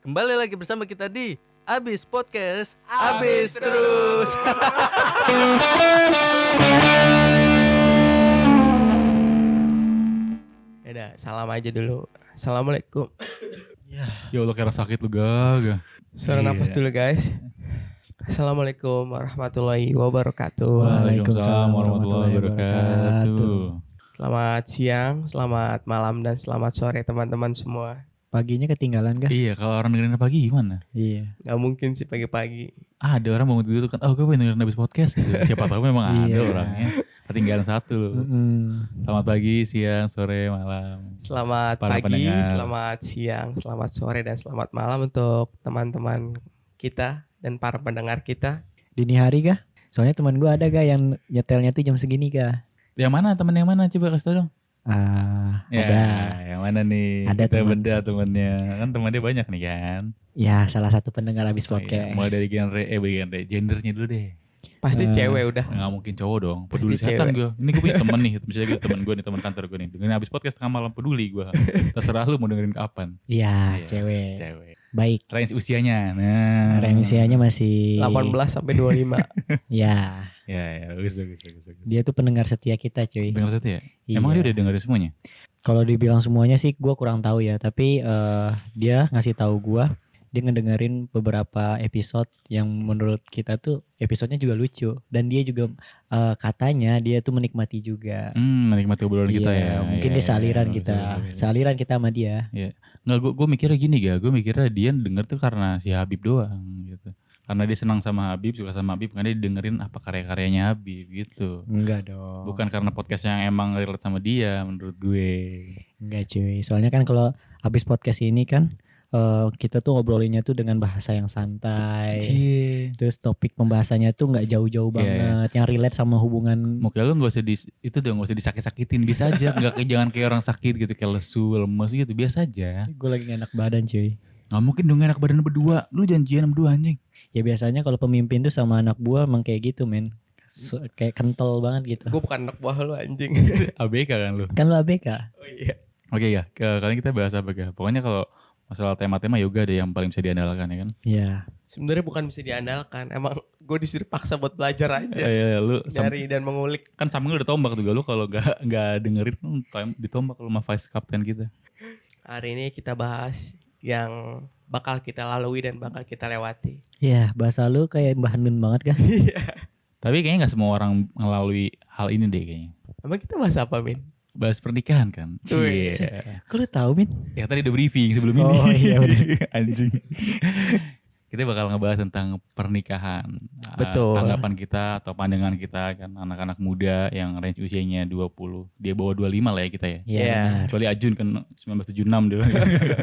Kembali lagi bersama kita di Abis Podcast Abis Terus. Yaudah, salam aja dulu. Assalamualaikum. Ya Allah kira sakit lu gak. Suara napas dulu guys. Assalamualaikum warahmatullahi wabarakatuh. Waalaikumsalam warahmatullahi wabarakatuh. Selamat siang, selamat malam, dan selamat sore teman-teman semua. Paginya ketinggalan kah? Iya, kalau orang dengerin pagi gimana? Iya. Gak mungkin sih pagi-pagi. Ada orang bangun tidur kan, gue pengen dengerin Abis Podcast gitu. Siapa tahu memang ada Iya. orangnya. Ketinggalan satu loh. Selamat pagi, siang, sore, malam. Selamat Para pagi, pendengar. selamat siang, selamat sore, dan selamat malam untuk teman-teman kita dan para pendengar kita. Dini hari kah? Soalnya teman gue ada kah yang nyetelnya tuh jam segini kah? Yang mana, temen yang mana? Coba kasih tau dong. Ada. Yang mana nih? Ada Kita teman. beda temennya. Kan temannya banyak nih kan. Ya salah satu pendengar Abis Oh, Podcast. iya. Mulai dari gendernya dulu deh. Pasti cewek udah. Nggak mungkin cowok dong. Pasti Peduli setan cewek. gue. Ini gue punya temen nih. Misalnya gue temen gue nih, temen kantor gue nih. Dengerin Abis Podcast tengah malam, peduli gue. Terserah lu mau dengerin kapan. Iya, Iya, cewek. Cewek. Baik. Range usianya. Nah. Range usianya masih 18 sampai 25. Ya, Ya, bagus. dia tuh pendengar setia kita, cuy. Dengar setia ya? Iya. Emang dia udah dengerin semuanya? Kalau dibilang semuanya sih gue kurang tahu ya, tapi dia ngasih tahu gue, dia ngedengerin beberapa episode yang menurut kita tuh episodenya juga lucu, dan dia juga katanya dia tuh menikmati juga. Menikmati obrolan kita Iya, ya. mungkin Iya, dia saliran bagus, kita, bagus. saliran kita sama dia. Nggak, gue mikirnya gini gue mikirnya dia denger tuh karena si Habib doang gitu. Karena dia senang sama Habib, suka sama Habib, karena dia dengerin apa karya-karyanya Habib gitu. Enggak dong. Bukan karena podcast yang emang relate sama dia menurut gue. Enggak cuy. Soalnya kan kalau habis podcast ini kan kita tuh ngobrolinnya tuh dengan bahasa yang santai. Cie. Terus topik pembahasannya tuh nggak jauh-jauh Iya, banget, yang relate sama hubungan. Mau kayak lu gak usah disakit-sakitin, bisa aja. Jangan kayak orang sakit gitu, kayak lesu, lemes gitu, biasa aja. Gue lagi gak enak badan cuy. Gak mungkin dong enak badan berdua, lu janjian berdua anjing. Ya biasanya kalau pemimpin tuh sama anak buah emang kayak gitu men. Kayak kental banget gitu. Gue bukan anak buah lu anjing. ABK kan lu. Kan lu ABK. Oh iya. Oke ya, kali ini kita bahas apa ya? Pokoknya kalau masalah tema-tema yoga deh yang paling bisa diandalkan ya kan. Iya. Sebenarnya bukan bisa diandalkan. Emang gue disuruh paksa buat belajar aja. Iya, lu Nyari dan mengulik. kan samping lu udah tombak tuh lu kalau nggak dengerin ditombak lu sama vice captain kita. Hari ini kita bahas yang bakal kita lalui dan bakal kita lewati. Iya, bahasa lu kayak Mbah Nun banget kan? Tapi kayaknya nggak semua orang melalui hal ini deh kayaknya. Emang kita bahas apa, Min? Bahas pernikahan kan. Wih. Iya. Kok lu tahu Min? Ya tadi udah briefing sebelum ini. Oh iya bener. Anjing. Kita bakal ngebahas tentang pernikahan. Betul. Tanggapan kita atau pandangan kita kan anak-anak muda yang range usianya 20. Dia bawa 25 lah ya kita ya. Iya. Iya. benar. Kecuali Ajun kan 1976 dia.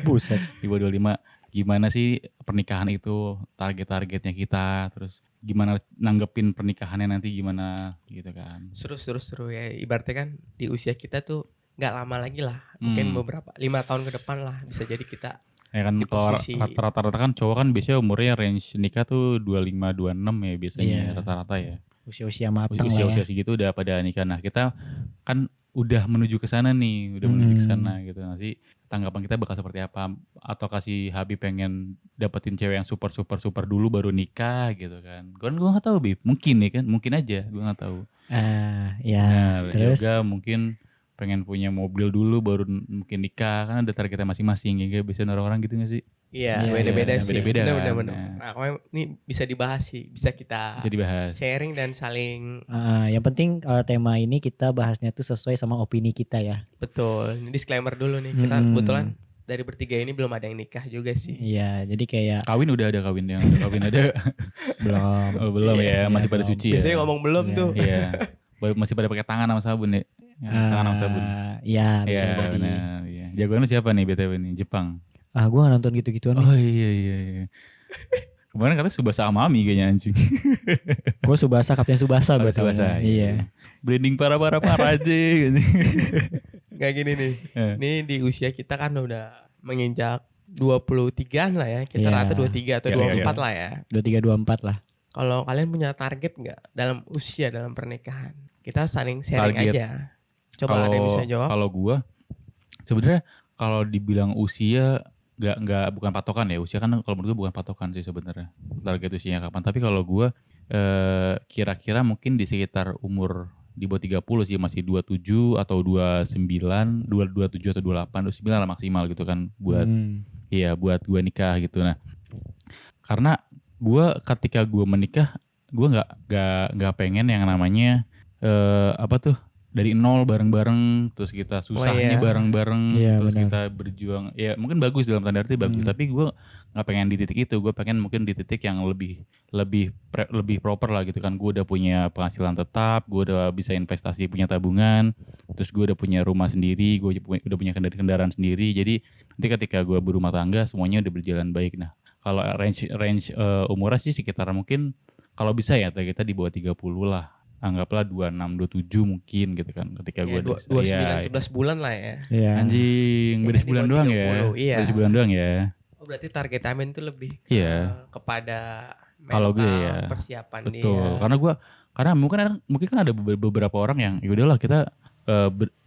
Buset. Di bawah 25. Gimana sih pernikahan itu, target-targetnya kita, terus gimana nanggepin pernikahannya nanti gimana gitu kan. Seru ya. Ibaratnya kan di usia kita tuh nggak lama lagi lah. Mungkin beberapa 5 tahun ke depan lah bisa jadi kita. Ya kan Di kalau posisi- rata-rata kan cowok kan biasanya umurnya range nikah tuh 25-26 ya biasanya Iya. rata-rata ya. Usia-usia matang lah Usia-usia ya. segitu udah pada nikah. Nah kita kan udah menuju ke sana nih, menuju ke sana gitu. Nanti tanggapan kita bakal seperti apa? Atau kasih Habib pengen dapetin cewek yang super dulu baru nikah gitu kan? Gue nggak tahu Bib, mungkin nih kan, mungkin aja, gue nggak tahu. Ya. Nah, Terus yoga mungkin pengen punya mobil dulu baru mungkin nikah, kan ada targetnya masing-masing ya, biasanya orang-orang gitu nggak sih? Iya, Iya, beda-beda iya, sih. beda-beda kan. Bener-bener. Nah. Nah, pokoknya ini bisa dibahas sih. Bisa kita Bisa dibahas. sharing dan saling yang penting tema ini kita bahasnya tuh sesuai sama opini kita ya. betul. Ini disclaimer dulu nih. Kita kebetulan dari bertiga ini belum ada yang nikah juga sih. Iya, jadi kayak Kawin udah ada kawin yang udah kawin ada. belum. Oh, belum ya, masih pada belum. suci ya. Biasanya ngomong belum Iya. tuh. Iya. Masih pada pakai tangan sama sabun ya. Ya, tangan sama sabun. Iya, bisa Iya, jadi. benar, iya. Jagoan lu siapa nih BTW nih? Jepang. Gue gak nonton gitu-gituan. Oh iya. Kemarin katanya Subasa Amami kayaknya anjing. Gue Subasa, Kapten Subasa gue Subasa. Iya. Branding parah aja gitu. Kayak gini nih. Ini di usia kita kan udah menginjak 23-an lah ya. Kita Iya. rata 23 atau Iya, 24 lah ya. 23-24 lah. Kalau kalian punya target nggak dalam usia dalam pernikahan? Kita saling sharing Target. aja. Coba ada yang bisa jawab. Kalau gua sebenarnya kalau dibilang usia bukan patokan ya, usia kan kalau menurut gue bukan patokan sih sebenarnya target usianya kapan. Tapi kalau gue kira-kira mungkin di sekitar umur di bawah 30 sih, masih 27 atau 29, 27 atau 28, 29 lah maksimal gitu kan buat iya buat gue nikah gitu. Nah, karena gue ketika gue menikah gue nggak pengen yang namanya apa tuh dari nol bareng-bareng, terus kita susahnya bareng-bareng, Iya, terus benar. kita berjuang. Ya mungkin bagus dalam tanda arti bagus, tapi gue nggak pengen di titik itu. Gue pengen mungkin di titik yang lebih proper lah gitu kan. Gue udah punya penghasilan tetap, gue udah bisa investasi, punya tabungan, terus gue udah punya rumah sendiri, gue udah punya kendaraan sendiri. Jadi nanti ketika gue berumah tangga semuanya udah berjalan baik. Nah, kalau range umurnya sih sekitar mungkin kalau bisa ya kita di bawah 30 lah. Anggaplah 26, 27 mungkin gitu kan. Ketika Ya, gue 29 11 bulan lah ya. Iya. anjing beda nanti sebulan buat doang 30, ya. iya. Beda sebulan doang ya. Oh, berarti target Amin tuh lebih Iya. kepada Kalau gue mental, ya, persiapan Betul. dia. Karena mungkin kan ada beberapa orang yang ya udahlah kita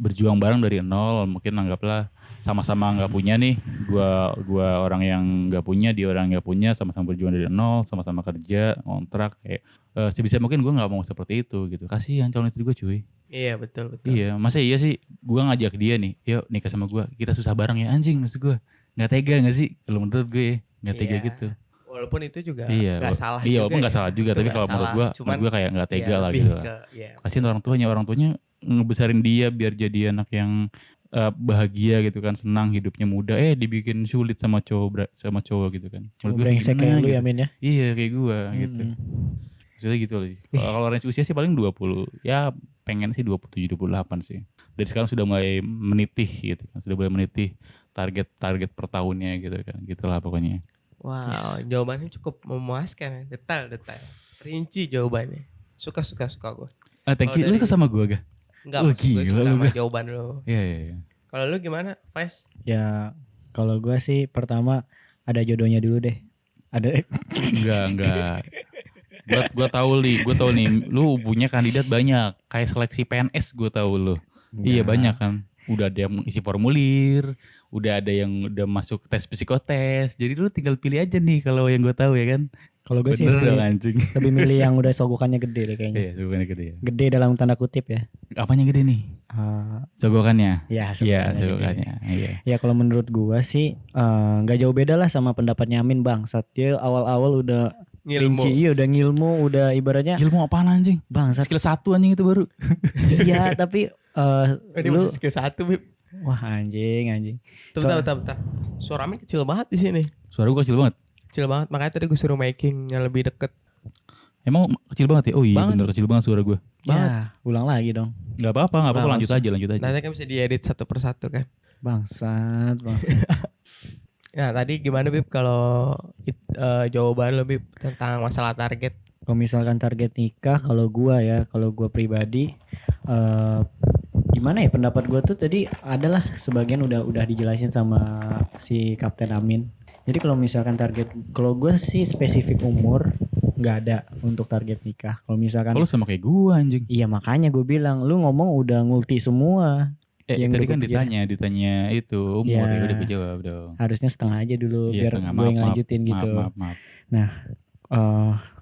berjuang bareng dari nol, mungkin anggaplah sama-sama nggak punya nih, gua orang yang nggak punya, dia orang nggak punya, sama-sama berjuang dari nol, sama-sama kerja ngontrak kayak sebisa mungkin gue nggak mau seperti itu gitu. Kasihan calon istri gue cuy. Iya betul. Iya, masa iya sih gue ngajak dia nih, yuk nikah sama gue, kita susah bareng ya, anjing maksud gue. Nggak tega nggak sih? Kalau menurut gue ya, nggak tega Iya. gitu. Walaupun itu juga Iya, nggak salah. Iya, juga walaupun nggak ya. salah juga, Itu tapi nggak kalau menurut salah. gue kayak nggak tega ya, lah lebih gitu. iya. Kasihan orang tuanya ngebesarin dia biar jadi anak yang bahagia gitu kan, senang hidupnya muda, dibikin sulit sama cowok gitu kan. Cuma Menurut gue brengsek gimana kayak lu gitu. ya Min ya. Iya kayak gue gitu. Maksudnya gitu loh. Kalau range usia sih paling 20. Ya pengen sih 27 28 sih. Dari sekarang sudah mulai menitih gitu kan. Sudah mulai menitih target per tahunnya gitu kan. Gitulah pokoknya. Wow, jawabannya cukup memuaskan ya. Detail. Rinci jawabannya. Suka gue. Thank you. Kalau Lu dari- sama gue gak? Enggak, Oh, maksud gue gila suka lu, sama Gak. jawaban lo. Iya. Kalau lu gimana, Faiz? Ya kalau gue sih pertama ada jodohnya dulu deh. Ada Enggak. Gue tahu nih, lu punya kandidat banyak. Kayak seleksi PNS gue tahu lu. Iya banyak kan. Udah ada yang isi formulir, udah ada yang udah masuk tes psikotes. Jadi lu tinggal pilih aja nih kalau yang gue tahu ya kan. Kalau gue sih Bener dong lebih, anjing. lebih milih yang udah sogokannya gede deh kayaknya. Iya, sebutannya gede ya. Gede dalam tanda kutip ya. Apanya gede nih? Sogokannya. Ya Iya, sebenarnya gede. sogokannya. Iya. Ya kalau menurut gua sih nggak jauh beda lah sama pendapatnya Amin bangsat. Dia awal-awal udah rinci, iya udah ngilmu, udah ibaratnya Ilmu apaan anjing? bangsat. Skill 1 anjing itu baru. Iya tapi Ini lu masih ke 1, Bib. wah anjing. Bentar. Suara Amin kecil banget di sini. Suara gue kecil banget. Kecil banget, makanya tadi gue suruh making yang lebih deket. Emang kecil banget ya? Oh iya Banget. bener kecil banget suara gue. Ya, ulang lagi dong. Gak apa-apa Nah, lanjut aja. Nanti kan bisa diedit satu persatu kan. Bangsat. Nah tadi gimana Bib kalau jawaban lo Bib tentang masalah target? Kalau misalkan target nikah, kalau gua pribadi gimana ya pendapat gua tuh tadi adalah sebagian udah dijelasin sama si Kapten Amin. Jadi kalau misalkan kalau gua sih spesifik umur nggak ada untuk target nikah. Kalau misalkan Kalau sama kayak gue anjing. iya makanya gue bilang lu ngomong udah ngulti semua. Yang Tadi udah kan gua pikirin. ditanya itu umur Ya. ya udah gue jawab dong. Harusnya setengah aja dulu Iya, biar setengah. gue ngelanjutin gitu. Maaf.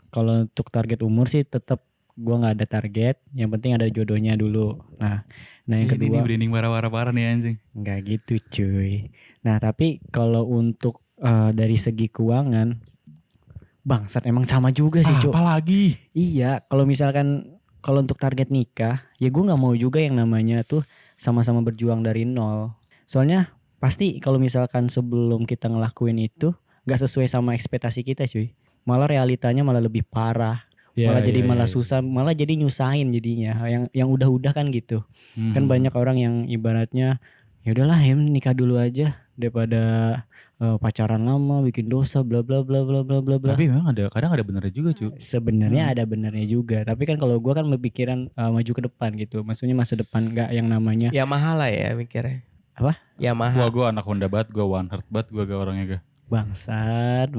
Kalau untuk target umur sih tetap gua nggak ada target, yang penting ada jodohnya dulu. Nah yang Ini kedua branding parah nih anjing. nggak gitu cuy. Nah tapi kalau untuk dari segi keuangan, bangsat emang sama juga sih cuy. Apalagi? Iya, kalau untuk target nikah, ya gue nggak mau juga yang namanya tuh sama-sama berjuang dari nol. Soalnya pasti kalau misalkan sebelum kita ngelakuin itu nggak sesuai sama ekspektasi kita cuy. Malah realitanya malah lebih parah. Malah jadi susah, malah jadi nyusahin jadinya. Yang udah-udah kan gitu. Kan banyak orang yang ibaratnya ya udahlah ya nikah dulu aja daripada pacaran lama bikin dosa bla bla bla bla bla bla bla. Tapi memang kadang ada benernya juga cuy. Sebenarnya ada benernya juga, tapi kan kalau gua kan berpikiran maju ke depan gitu. Maksudnya masa depan nggak yang namanya Yamaha lah ya mikirnya. Apa? Yamaha. Gua anak Honda banget, gua one heart banget, gua gak orangnya gak. bangsat.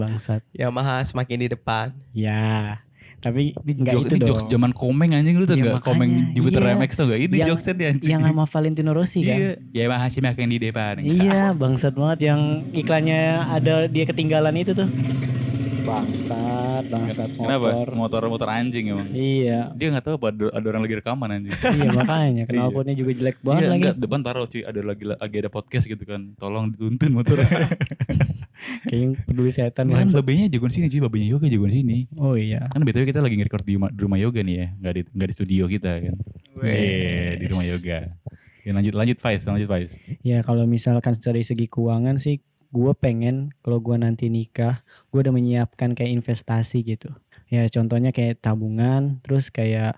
Yamaha semakin di depan. Ya. Tapi Ini enggak jokes, itu ini dong. jokes zaman Komeng anjing, lu tau Iya, gak? Komeng makanya, Jupiter iya. MX tau gak? Ini Yang- jokesnya dia anjing. Yang sama Valentino Rossi kan. Iya, ya masih makan di depan. Iya, bangsat banget yang iklannya ada dia ketinggalan itu tuh. Bangsat Kenapa? motor. Motor anjing emang. Iya. Dia gak tahu apa ada orang lagi rekaman anjing. Iya makanya Iya. knalpotnya juga jelek banget Iya, lagi. enggak, depan taruh cuy, ada lagi ada podcast gitu kan. Tolong dituntun motor. Kayaknya peduli setan Kan bangsat. babenya jagoan sini cuy, babenya yoga jagoan sini. Oh iya. Kan BTW kita lagi nge-record di rumah yoga nih ya, nggak di studio kita kan. Di rumah yoga. Ya, lanjut Faiz. Ya kalau misalkan dari segi keuangan sih gue pengen kalau gue nanti nikah gue udah menyiapkan kayak investasi gitu. Ya contohnya kayak tabungan, terus kayak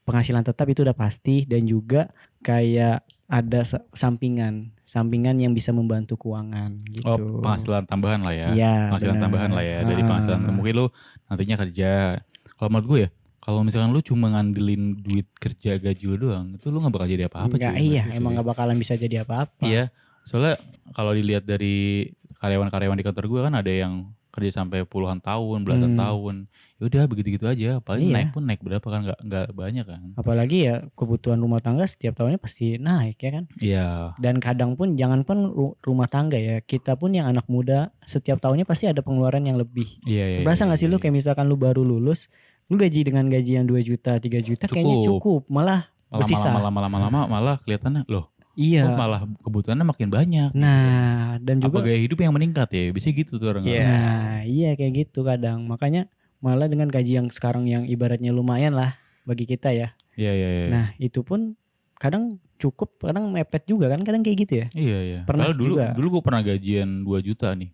penghasilan tetap itu udah pasti, dan juga kayak ada sampingan yang bisa membantu keuangan gitu. Oh, penghasilan tambahan lah ya. Iya, Penghasilan benar. tambahan lah ya dari penghasilan. Mungkin lu nantinya kerja. Kalau menurut gue ya, kalau misalkan lu cuma ngandelin duit kerja gaji lu doang, itu lu gak bakal jadi apa-apa Enggak, cuy. iya Menurut gue, emang cuy. gak bakalan bisa jadi apa-apa. Iya, soalnya kalau dilihat dari karyawan-karyawan di kantor gue kan ada yang kerja sampai puluhan tahun, belasan tahun. Ya udah begitu-gitu aja. Paling Iya. naik pun naik berapa kan, nggak banyak kan. Apalagi ya kebutuhan rumah tangga setiap tahunnya pasti naik ya kan. Iya. Dan kadang pun jangan pun rumah tangga ya, kita pun yang anak muda setiap tahunnya pasti ada pengeluaran yang lebih. Iya. Berasa gak sih lu kayak misalkan lu baru lulus, lu gaji dengan gaji yang 2 juta, 3 juta kayaknya cukup, malah bersisa. Malah kelihatannya loh. Iya. Oh, malah kebutuhannya makin banyak. Nah, dan Apa juga gaya hidup yang meningkat ya? Biasanya gitu tuh orang. nah, iya kayak gitu kadang. Makanya malah dengan gaji yang sekarang yang ibaratnya lumayan lah bagi kita ya. Iya. Nah, itu pun kadang cukup, kadang mepet juga kan, kadang kayak gitu ya. Iya. Pernah Padahal juga. dulu gue pernah gajian 2 juta nih.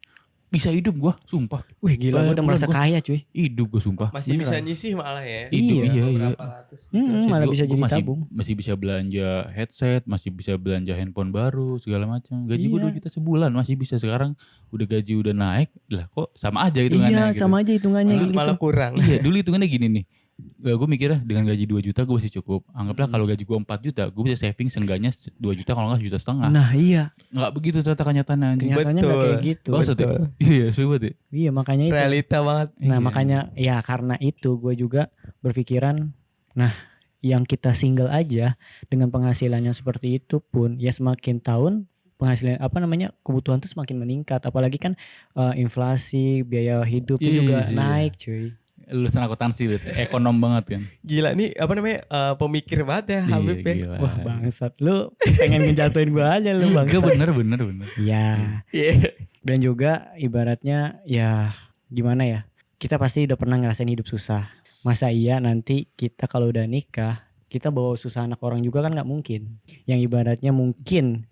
Bisa hidup gue, sumpah. Wih gila, gue udah merasa kaya cuy. Hidup gue sumpah. Masih Beneran. bisa nyisih malah ya. Hidup, iya. Beberapa ratus. Malah Gua- bisa gua jadi masih, tabung. masih bisa belanja headset, masih bisa belanja handphone baru, segala macam. Gaji gue Iya. 2 juta sebulan masih bisa. Sekarang udah gaji udah naik, lah kok sama aja hitungannya Iya, gitu. sama aja hitungannya Malah, gitu. malah kurang. Iya, dulu hitungannya gini nih. Gue mikirnya dengan gaji 2 juta gue masih cukup. Anggaplah kalau gaji gue 4 juta, gue bisa saving seenggaknya 2 juta kalau nggak 1,5 juta. Nah iya, Nggak begitu ternyata kenyataannya anjing. kenyataannya nggak kayak gitu. Bangsat ya? Iya, sobat ya. Iya makanya itu. Realita banget. Nah Iya. makanya ya karena itu gue juga berpikiran, nah yang kita single aja dengan penghasilan yang seperti itu pun ya semakin tahun penghasilan kebutuhan tuh semakin meningkat, apalagi kan inflasi, biaya hidup Iya, juga iya. naik cuy. Lulusan akuntansi berarti, ekonom banget kan. Gila nih pemikir banget ya Habib ya. Gila. Wah bangsat, lu pengen ngejatuhin gue aja lu Enggak, bangsat. bener. Ya, Iya. dan juga ibaratnya ya gimana ya, kita pasti udah pernah ngerasain hidup susah. Masa iya nanti kita kalau udah nikah kita bawa susah anak orang juga kan nggak mungkin. Yang ibaratnya mungkin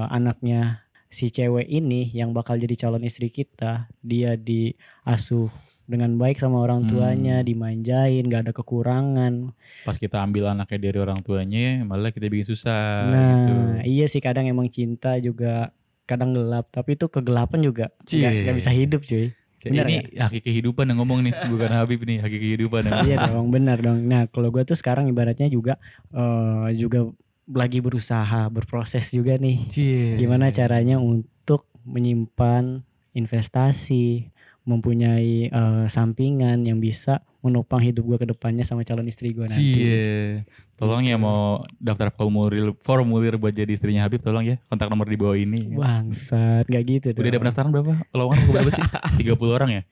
anaknya si cewek ini yang bakal jadi calon istri kita, dia diasuh dengan baik sama orang tuanya, dimanjain, gak ada kekurangan. Pas kita ambil anaknya dari orang tuanya, malah kita bikin susah Nah gitu. iya sih, kadang emang cinta juga kadang gelap, tapi itu kegelapan juga Cie. gak bisa hidup cuy. Bener Ini hakiki kehidupan yang ngomong nih, bukan Habib nih, hakiki kehidupan yang Iya dong, benar dong. Nah kalau gue tuh sekarang ibaratnya juga lagi berusaha, berproses juga nih. Cie. Gimana caranya untuk menyimpan investasi, mempunyai sampingan yang bisa menopang hidup gue ke depannya sama calon istri gue nanti. Cie. Tolong ya mau daftar formulir buat jadi istrinya Habib, tolong ya kontak nomor di bawah ini. Bangsat, gak gitu dong. Udah ada pendaftaran berapa? Lowongan berapa sih? 30 orang ya?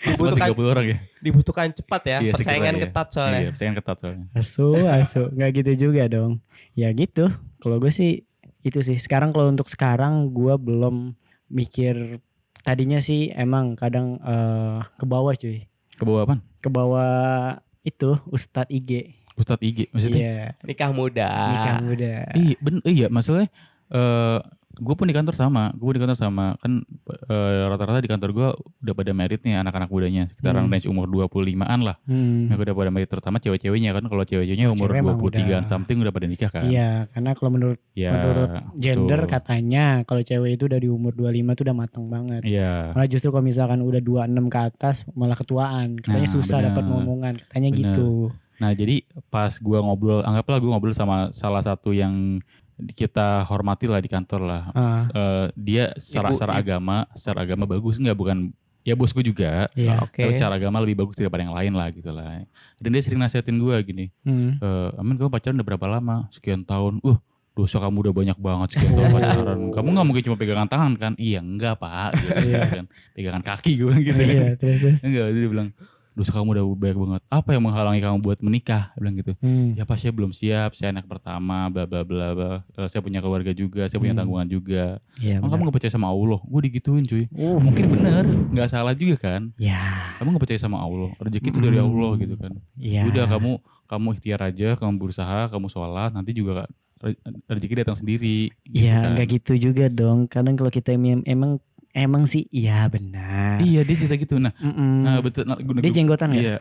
Dibutuhkan- 30 orang ya? Dibutuhkan cepat ya. Iya, Persaingan segera ya. ketat soalnya. Iya, persaingan ketat soalnya. Asu, gak gitu juga dong. Ya gitu, kalau gue sih itu sih. Sekarang kalau untuk sekarang gue belum mikir. Tadinya sih emang kadang ke bawah cuy. Ke bawah apaan? Ke bawah itu Ustadz IG. Ustadz IG maksudnya? Iya, Nikah muda. nikah muda. Iya masalahnya gue pun di kantor sama kan rata-rata di kantor gue udah pada merit nih anak-anak mudanya sekitaran range umur 25-an lah. Yang udah pada merit, terutama cewek-ceweknya kan. Kalau cewek-ceweknya umur Cewek emang 23-an udah. something udah pada nikah kan. Iya, karena kalau menurut Ya, gender betul. katanya kalau cewek itu dari umur 25 tuh udah matang banget. Iya. Malah justru kalau misalkan udah 26 ke atas malah ketuaan. Katanya Nah, susah benar. dapat momongan, katanya Benar. gitu. Nah jadi pas gue anggaplah gue ngobrol sama salah satu yang kita hormati lah di kantor lah. Ah. Dia secara agama bagus nggak, bukan Ya bosku juga. Iya. Tapi secara agama lebih bagus daripada yang lain lah gitu lah. Dan dia sering nasihatin gue gini. Amin kamu pacaran udah berapa lama? Sekian tahun. Dosa kamu udah banyak banget sekian tahun pacaran. Kamu gak mungkin cuma pegangan tangan kan? Iya enggak pak. Gitu, kan. Pegangan kaki gue bilang gitu. Iya, terus. Enggak, dia bilang dosa kamu udah banyak banget. Apa yang menghalangi kamu buat menikah? Dia bilang gitu. Ya pas saya belum siap, saya anak pertama, bla bla bla bla. Saya punya keluarga juga, saya punya tanggungan juga. Iya, Kamu gak percaya sama Allah? Gue digituin cuy. Mungkin bener, gak salah juga kan? Ya. Kamu gak percaya sama Allah, rezeki itu dari Allah gitu kan. Iya. Udah kamu ikhtiar aja, kamu berusaha, kamu sholat, nanti juga rezeki datang sendiri. Gitu Iya, kan. enggak gitu juga dong. Kadang kalau kita emang sih iya benar. Iya dia cerita gitu. Nah betul. Dia jenggotan nggak? Iya,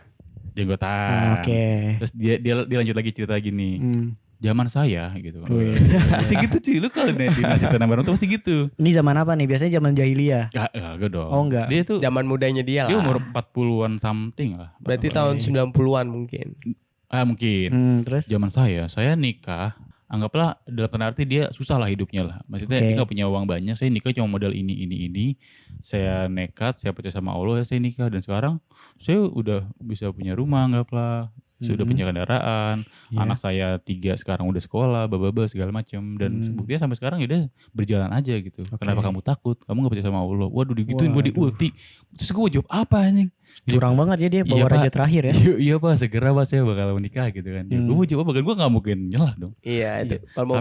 jenggotan. Oke. Terus dia lanjut lagi cerita gini. Zaman saya gitu kan. Wih. Pasti gitu cuy. Lu kalau di cerita orang tuh pasti gitu. Ini zaman apa nih? Biasanya zaman jahiliyah. Enggak dong. Oh, enggak. Dia tuh Zaman mudanya dia dia lah. umur 40-an something lah. Berarti tahun 90-an mungkin. Mungkin. Terus? Zaman saya nikah, anggaplah dalam tanda arti dia susah lah hidupnya lah. Maksudnya Oke. dia gak punya uang banyak, saya nikah cuma modal ini. Saya nekat, saya percaya sama Allah, saya nikah. Dan sekarang saya udah bisa punya rumah, anggaplah. Saya udah punya kendaraan, anak saya 3 sekarang udah sekolah, segala macam. Dan buktinya sampai sekarang ya udah berjalan aja gitu. Kenapa kamu takut? Kamu gak percaya sama Allah? Waduh digituin gue di ulti. Terus gue jawab apa anjing? Curang banget ya dia bawa Iya, raja Pak. terakhir ya. Iya pak, segera pak saya bakal menikah gitu kan. Ya, gue mau jawab apa kan, gue gak mungkin nyelah dong. Iya itu. Kalau mau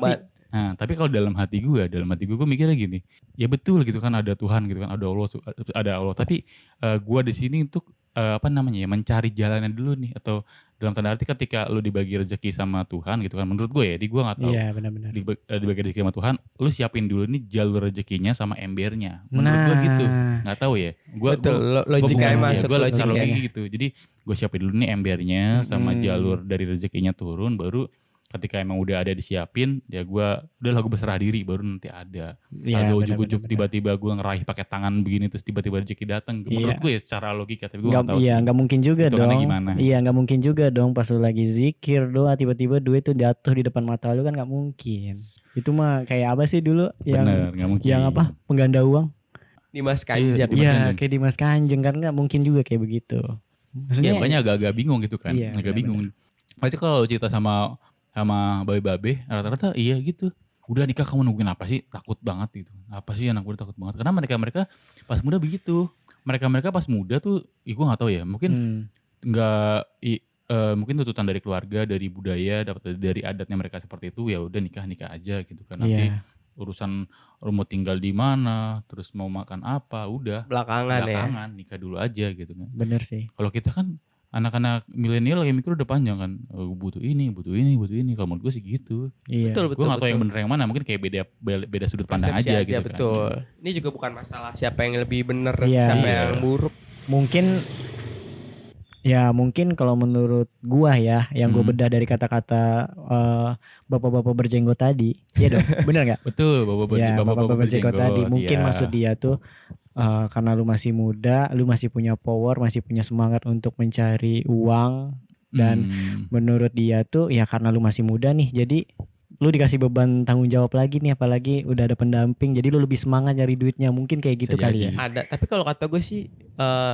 Tapi kalau dalam hati gue mikirnya gini, ya betul gitu kan ada Tuhan gitu kan, ada Allah. Tapi gue di sini untuk mencari jalannya dulu nih, atau dalam tanda arti ketika lu dibagi rezeki sama Tuhan gitu kan, menurut gue ya, gue nggak tahu. Iya benar-benar. Dibagi rezeki sama Tuhan, lu siapin dulu nih jalur rezekinya sama embernya. Menurut gue gitu, nggak tahu ya. Betul, logikanya masuk, gue logikanya. logikanya gitu. Jadi gue siapin dulu nih embernya sama jalur dari rezekinya turun, baru ketika emang udah ada disiapin, ya gue berserah diri, baru nanti ada. Iya, Agak ujuk-ujuk benar-benar. tiba-tiba gue ngeraih pakai tangan begini terus tiba-tiba rezeki datang. Menurut gue ya secara logika, tapi gue nggak tahu Iya, sih. nggak mungkin juga hitungannya dong. gimana. Iya, nggak mungkin juga dong pas lu lagi zikir doa tiba-tiba duit tuh jatuh di depan mata lu, kan nggak mungkin. Itu mah kayak apa sih dulu yang Bener, nggak mungkin. yang apa? Pengganda uang? Dimas Kanjeng. Dimas Iya, Kanjeng. kayak Dimas Kanjeng, kan nggak mungkin juga kayak begitu. Iya, makanya agak-agak bingung gitu kan. Iya, agak benar-benar. bingung. Pasti kalau cerita sama babe-babe, rata-rata iya gitu. Udah nikah kamu nungguin apa sih? Takut banget gitu. Apa sih anak muda takut banget? Karena mereka pas muda begitu. Mereka pas muda tuh, gue nggak tahu ya. Mungkin mungkin tuntutan dari keluarga, dari budaya, dapat dari adatnya mereka seperti itu. Ya udah nikah aja gitu kan. Nanti Iya. urusan mau tinggal di mana, terus mau makan apa, udah Belakangan ya. nikah dulu aja gitu kan. Bener sih. Kalau kita kan anak-anak milenial yang mikir udah panjang kan, butuh ini. Kalau menurut gue sih gitu. Iya. Betul. Gue gak tau yang bener yang mana, mungkin kayak beda sudut pandang Persepsi aja gitu kan. betul. Ini juga bukan masalah siapa yang lebih benar, Iya. siapa Iya. yang buruk. Mungkin kalau menurut gua ya, yang gua bedah dari kata-kata bapak-bapak berjenggot tadi, iya dong, bener nggak? Betul, Ya, bapak-bapak berjenggot tadi. Mungkin iya. maksud dia tuh karena lu masih muda, lu masih punya power, masih punya semangat untuk mencari uang, dan menurut dia tuh ya karena lu masih muda nih, jadi lu dikasih beban tanggung jawab lagi nih, apalagi udah ada pendamping, jadi lu lebih semangat nyari duitnya, mungkin kayak gitu Bisa kali jadi. ya. Ada, tapi kalau kata gue sih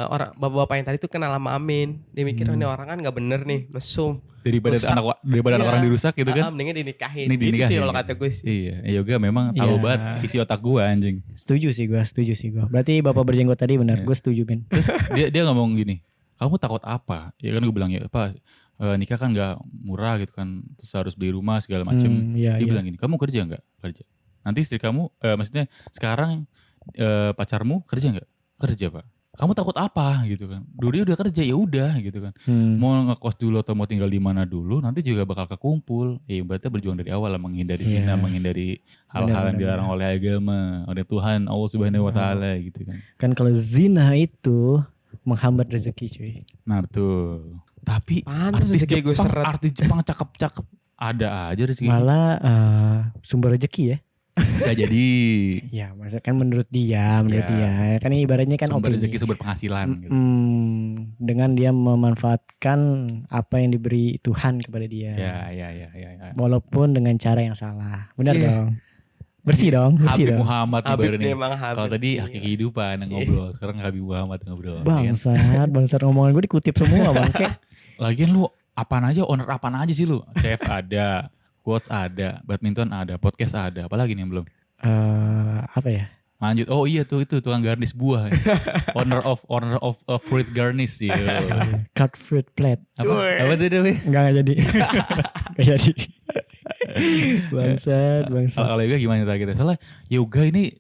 orang bapak-bapak yang tadi tuh kenal sama Amin. Dia mikir ini orang kan nggak bener nih, mesum. Daripada Rusak. anak orang dirusak gitu kan. Mendingan dinikahin. Ini Itu sih dinikahin. kalau kata gue sih. Iya, yoga memang tahu Iya. banget isi otak gue anjing. Setuju sih gua. Berarti bapak berjenggot tadi benar, Iya. gue setuju Ben. Terus dia ngomong gini, kamu takut apa? Ya kan gue bilang ya, Pak, nikah kan gak murah gitu kan, terus harus beli rumah segala macem. Iya, Dia iya. bilang gini, kamu kerja nggak? Kerja. Nanti istri kamu, maksudnya sekarang pacarmu kerja nggak? Kerja pak. Kamu takut apa gitu kan? Dulu dia udah kerja ya udah gitu kan. Mau ngekos dulu atau mau tinggal di mana dulu, nanti juga bakal kekumpul. Berarti berjuang dari awal lah, menghindari Iya. zina, menghindari hal-hal yang Benar, dilarang oleh agama, oleh Tuhan Allah Subhanahu Wa Taala gitu kan. Kan kalau zina itu menghambat rezeki cuy. Nah betul. Tapi Pantes rezeki gue seret. artis Jepang cakep-cakep. Ada aja rezeki. Malah sumber rezeki ya. Bisa jadi Ya maksudnya kan menurut dia. Iya. Kan ini ibaratnya kan sumber opini. rezeki, sumber penghasilan gitu. Dengan dia memanfaatkan apa yang diberi Tuhan kepada dia. Ya. Walaupun dengan cara yang salah. Benar Iya. dong. Bersih dong, bersih Habib dong. Muhammad nih Habib baru nih nih. emang Habib. Kalau tadi Haki Kehidupan yang ngobrol, sekarang Habib Muhammad ngobrol. Bangsat ngomongan gue dikutip semua bangke. Lagian lu apaan aja, owner apaan aja sih lu? CF ada, quotes ada, badminton ada, podcast ada, apalagi nih yang belum? Apa ya? Lanjut. Oh iya tuh itu tukang garnish buah. owner of fruit garnish sih. Cut fruit plate. Apa tuh Dewi? Enggak jadi. Enggak jadi. Bangsat. Kalau yoga gimana targetnya? Soalnya yoga ini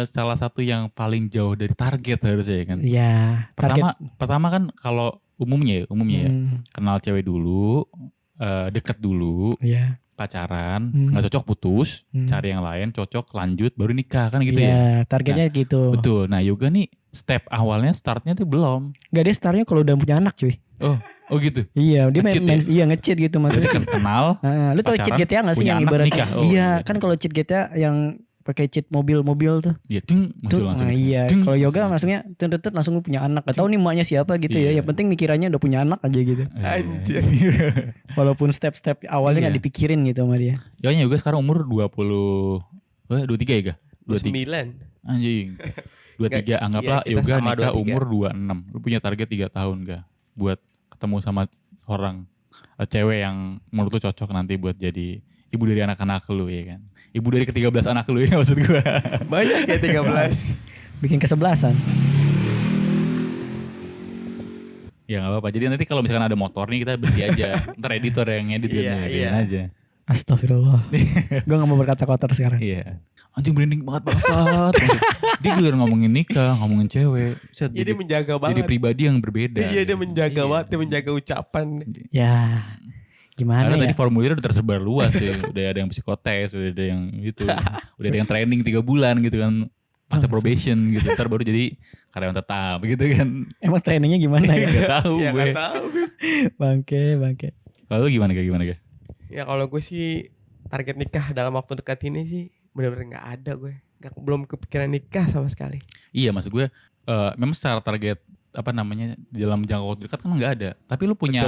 salah satu yang paling jauh dari target harusnya ya kan. Iya. Pertama kan kalau umumnya ya kenal cewek dulu, deket dulu, Iya. pacaran, nggak cocok putus, cari yang lain, cocok lanjut, baru nikah kan gitu ya. Iya, targetnya gitu. Betul. Nah yoga nih step awalnya startnya tuh belum. Enggak, dia startnya kalau udah punya anak cuy. Oh gitu. Iya, dia Nge-cheat main iya nge-cheat gitu maksudnya. Jadi kan kenal. Lu tau cheat pacaran, GTA gak sih punya yang anak, ibaratnya? nikah. Oh, iya, iya. kan kalau cheat GTA yang pakai cheat mobil-mobil tuh. Dia ding muncul langsung. Iya, Ding, kalau yoga langsung. maksudnya tetet langsung punya anak. Gak tahu nih maknya siapa gitu ya. Iya. Yang penting mikirannya udah punya anak aja gitu. Anjir. Walaupun step-step awalnya Iya. gak dipikirin gitu sama dia. Yoga juga sekarang umur 23 ya ga? 23. 9. Anjing. 23 anggaplah iya, kita yoga sama nikah 23. umur 26. Lu punya target 3 tahun ga? Buat ketemu sama orang cewek yang menurut lu cocok nanti buat jadi ibu dari anak-anak lu ya kan. Ibu dari ke-13 anak lu ya maksud gua. Banyak ya 13. Bikin kesebelasan. Ya enggak apa-apa. Jadi nanti kalau misalkan ada motor nih kita berhenti aja. Ntar editor yang ngedit Iya, kan iya. aja. Astagfirullah. Gue gak mau berkata kotor sekarang. Iya. Anjing branding banget bangsat. Dia giliran ngomongin nikah, ngomongin cewek. Set, Jadi menjaga banget. jadi pribadi yang berbeda. Iya dia menjaga Iya. banget, dia menjaga ucapan. Ya, gimana Karena ya? tadi formulir udah tersebar luas sih. Udah ada yang psikotes, udah ada yang gitu. Udah ada yang training 3 bulan gitu kan. Masa probation gitu. Ntar baru jadi karyawan tetap gitu kan. Emang trainingnya gimana ya? Gak tahu Ya gue. gak tahu. Bangke. Lalu gimana ga? Ya kalau gue sih target nikah dalam waktu dekat ini sih benar-benar nggak ada gue. Belum kepikiran nikah sama sekali. Iya maksud gue memang secara target apa namanya dalam jangka waktu dekat kan nggak ada. Tapi lu Betul.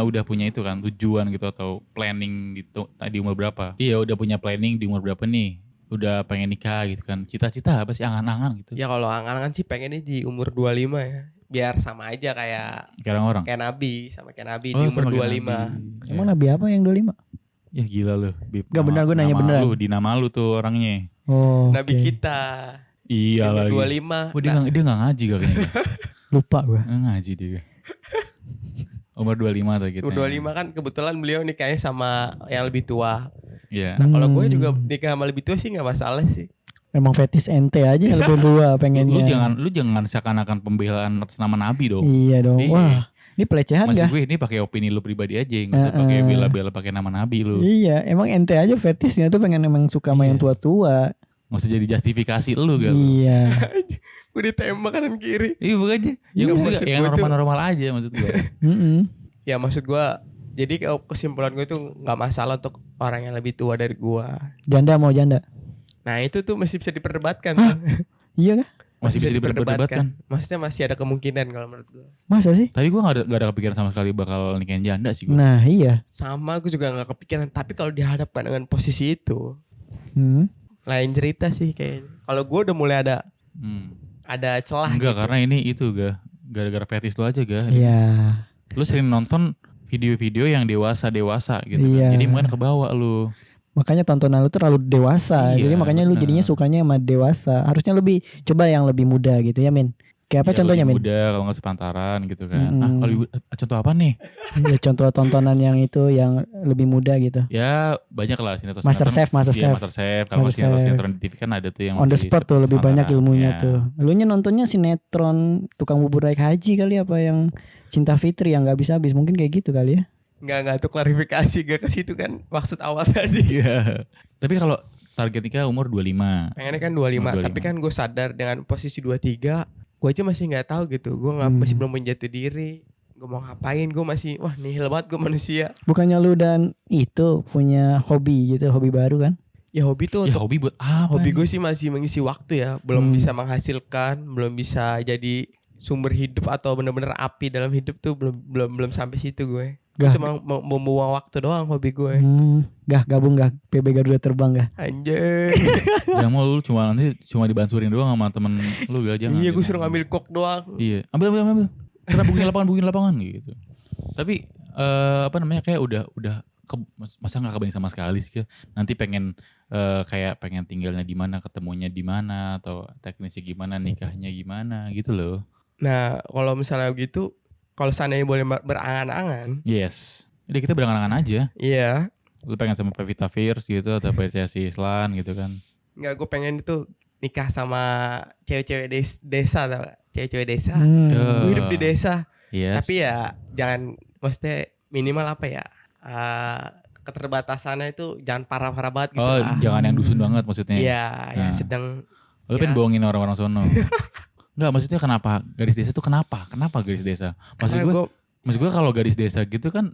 udah punya itu kan tujuan gitu atau planning gitu di umur berapa? Iya udah punya planning di umur berapa nih? Udah pengen nikah gitu kan. Cita-cita apa sih angan-angan gitu? Ya kalau angan-angan sih pengennya di umur 25 ya. Biar sama aja kayak Kayak orang. Nabi sama kayak Nabi Oh, di umur sama kayak 25. Nabi. Emang nabi apa yang 25? Ya gila lu. Bib. Gak benar, gue nanya Nama beneran. Lu, di nama lu tuh orangnya. Oh, Nabi oke. kita Iya umur lagi. 25. Oh, dia nggak ngaji kayaknya. Lupa gue. Nggak ngaji dia. Umur 25 tuh gitu. Umur 25 kan kebetulan beliau nikahnya sama yang lebih tua. Iya. Nah, kalau gue juga nikah sama lebih tua sih nggak masalah sih. Emang fetis ente aja yang lebih tua pengennya. Lu jangan seakan-akan pembelaan atas nama Nabi dong. Iya dong. Iya. Wah, ini pelecehan Maksud gak? gue ini pakai opini lu pribadi aja, nggak usah pakai bela-bela pakai nama Nabi lu. Iya, emang ente aja fetisnya tuh pengen emang suka sama yang Iya. tua-tua. Nggak usah jadi justifikasi lu gak? Iya. Gue ditembak kanan kiri. Iya bukan aja. Ya Iya, maksud maksud yang gue tuh- normal-normal aja maksud gue. Mm-mm. Ya maksud gue, jadi kesimpulan gue tuh nggak masalah untuk orang yang lebih tua dari gue. Janda mau janda. Nah itu tuh masih bisa diperdebatkan. Hah? tuh. Iya kah? Masih bisa diperdebatkan. Maksudnya masih ada kemungkinan kalau menurut gue. Masa sih? Tapi gue gak ada kepikiran sama sekali bakal nikahin janda sih gue. Nah, iya. Sama gue juga nggak kepikiran. Tapi kalau dihadapkan dengan posisi itu, Hmm. lain cerita sih kayaknya. Kalau gue udah mulai ada celah. Enggak gitu. karena ini itu gara-gara fetis lu aja Iya. Lu sering nonton video-video yang dewasa gitu Iya. kan. Jadi mungkin kebawa lu. Makanya tontonan lu tuh terlalu dewasa. Iya, Jadi makanya lu benar. jadinya sukanya sama dewasa. Harusnya lebih coba yang lebih muda gitu ya, Min. Kayak apa Ya, contohnya, lebih Min? muda kalau nggak sepantaran gitu kan. Mm-mm. Contoh apa nih? Ya, contoh tontonan yang itu yang lebih muda gitu. Ya banyak lah sinetron. Masterchef. Iya, Masterchef. Kalau Masterchef. sinetron di TV kan ada tuh yang On the masih spot tuh lebih banyak sepantaran. ilmunya Ya. tuh. Lu nya nontonnya sinetron tukang bubur naik haji kali apa yang Cinta Fitri yang nggak habis-habis mungkin kayak gitu kali ya. Nggak tuh klarifikasi gak ke situ kan maksud awal tadi. Iya. Tapi kalau target nikah umur 25. Pengennya kan 25, Umur 25. tapi kan gue sadar dengan posisi 23, gue aja masih nggak tahu gitu. Gue masih belum menjatuh diri. Gue mau ngapain? Gue masih nihil banget gue manusia. Bukannya lu dan itu punya hobi gitu, hobi baru kan? Ya hobi tuh Ya untuk hobi buat apa? hobi nih? gue sih masih mengisi waktu ya. Belum bisa menghasilkan, belum bisa jadi sumber hidup atau bener-bener api dalam hidup tuh belum sampai situ gue. Gak. Cuma mau membuang waktu doang hobi gue. Gabung PB Garuda terbang gak? Anjir. Jangan mau lu cuma dibansurin doang sama temen lu gak, jangan. Iya, gue gitu. suruh ngambil kok doang. Iya, ambil. Karena booking lapangan gitu. Tapi kayak udah masa nggak kebayang sama sekali sih. Nanti pengen pengen tinggalnya di mana, ketemunya di mana, atau teknisnya gimana, nikahnya gimana gitu loh. Nah, kalau misalnya gitu, kalau seandainya boleh berangan-angan, Yes. Jadi kita berangan-angan aja. iya. Lu pengen sama Pevita Fierce gitu atau PCSI Islan gitu kan. Enggak, gue pengen itu nikah sama cewek-cewek desa, tau gak? Cewek-cewek desa. Gue hidup di desa. Yes. Tapi ya jangan, maksudnya minimal apa ya? Keterbatasannya itu jangan parah-parah banget gitu. Oh, jangan yang dusun banget maksudnya. Iya, yang Nah. sedang. Lu pengen bohongin orang-orang sono. Enggak, maksudnya kenapa garis desa tuh kenapa? Kenapa garis desa? Maksud gue kalau garis desa gitu kan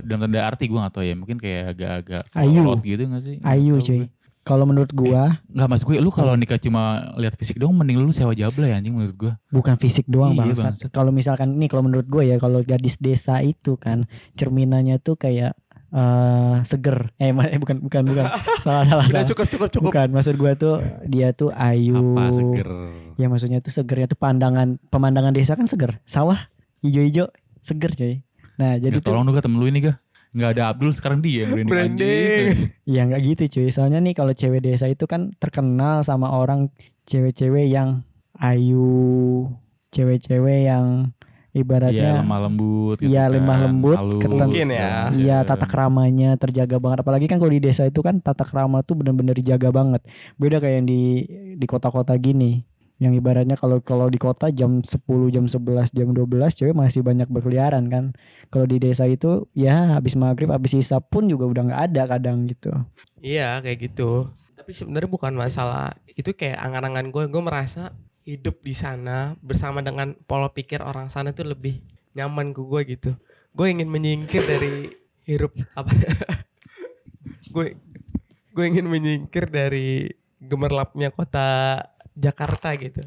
dalam tanda arti gue gak tahu ya, mungkin kayak agak-agak Ayu. kolot gitu gak sih? Ayu Nggak tahu cuy. gue. Kalau menurut gua Enggak, maksud gue lu kalau nikah cuma lihat fisik doang mending lu sewa jablay anjing menurut gue. bukan fisik doang Iya, bangsat. bangsat. Kalau misalkan nih, kalau menurut gua ya, kalau gadis desa itu kan cerminannya tuh kayak seger. Bukan. salah. Udah cukup. Bukan, maksud gua tuh dia tuh ayu. Apa seger? Ya maksudnya tuh segernya tuh pemandangan desa kan seger. Sawah hijau-hijau seger coy. Nah, jadi Gak, tuh tolong dong temen lu ini gak? Gak ada Abdul sekarang dia yang Branding. anjing. ya nggak gitu cuy. Soalnya nih kalau cewek desa itu kan terkenal sama orang cewek-cewek yang ayu, cewek-cewek yang Iya, ibaratnya lemah lembut gitu Iya, kan, lemah lembut, halus, Mungkin ya. segala macam. iya tata keramanya terjaga banget. Apalagi kan kalau di desa itu kan tata kerama tuh benar-benar dijaga banget. Beda kayak yang di kota-kota gini. Yang ibaratnya kalau di kota jam 10, jam 11, jam 12 cewek masih banyak berkeliaran kan. Kalau di desa itu ya habis maghrib, habis isya pun juga udah nggak ada kadang gitu. Iya, kayak gitu. Tapi sebenarnya bukan masalah. Itu kayak angan-angan gue. Gue merasa hidup di sana bersama dengan pola pikir orang sana itu lebih nyaman ke gue gitu. Gue ingin menyingkir dari hirup apa? gue ingin menyingkir dari gemerlapnya kota Jakarta gitu.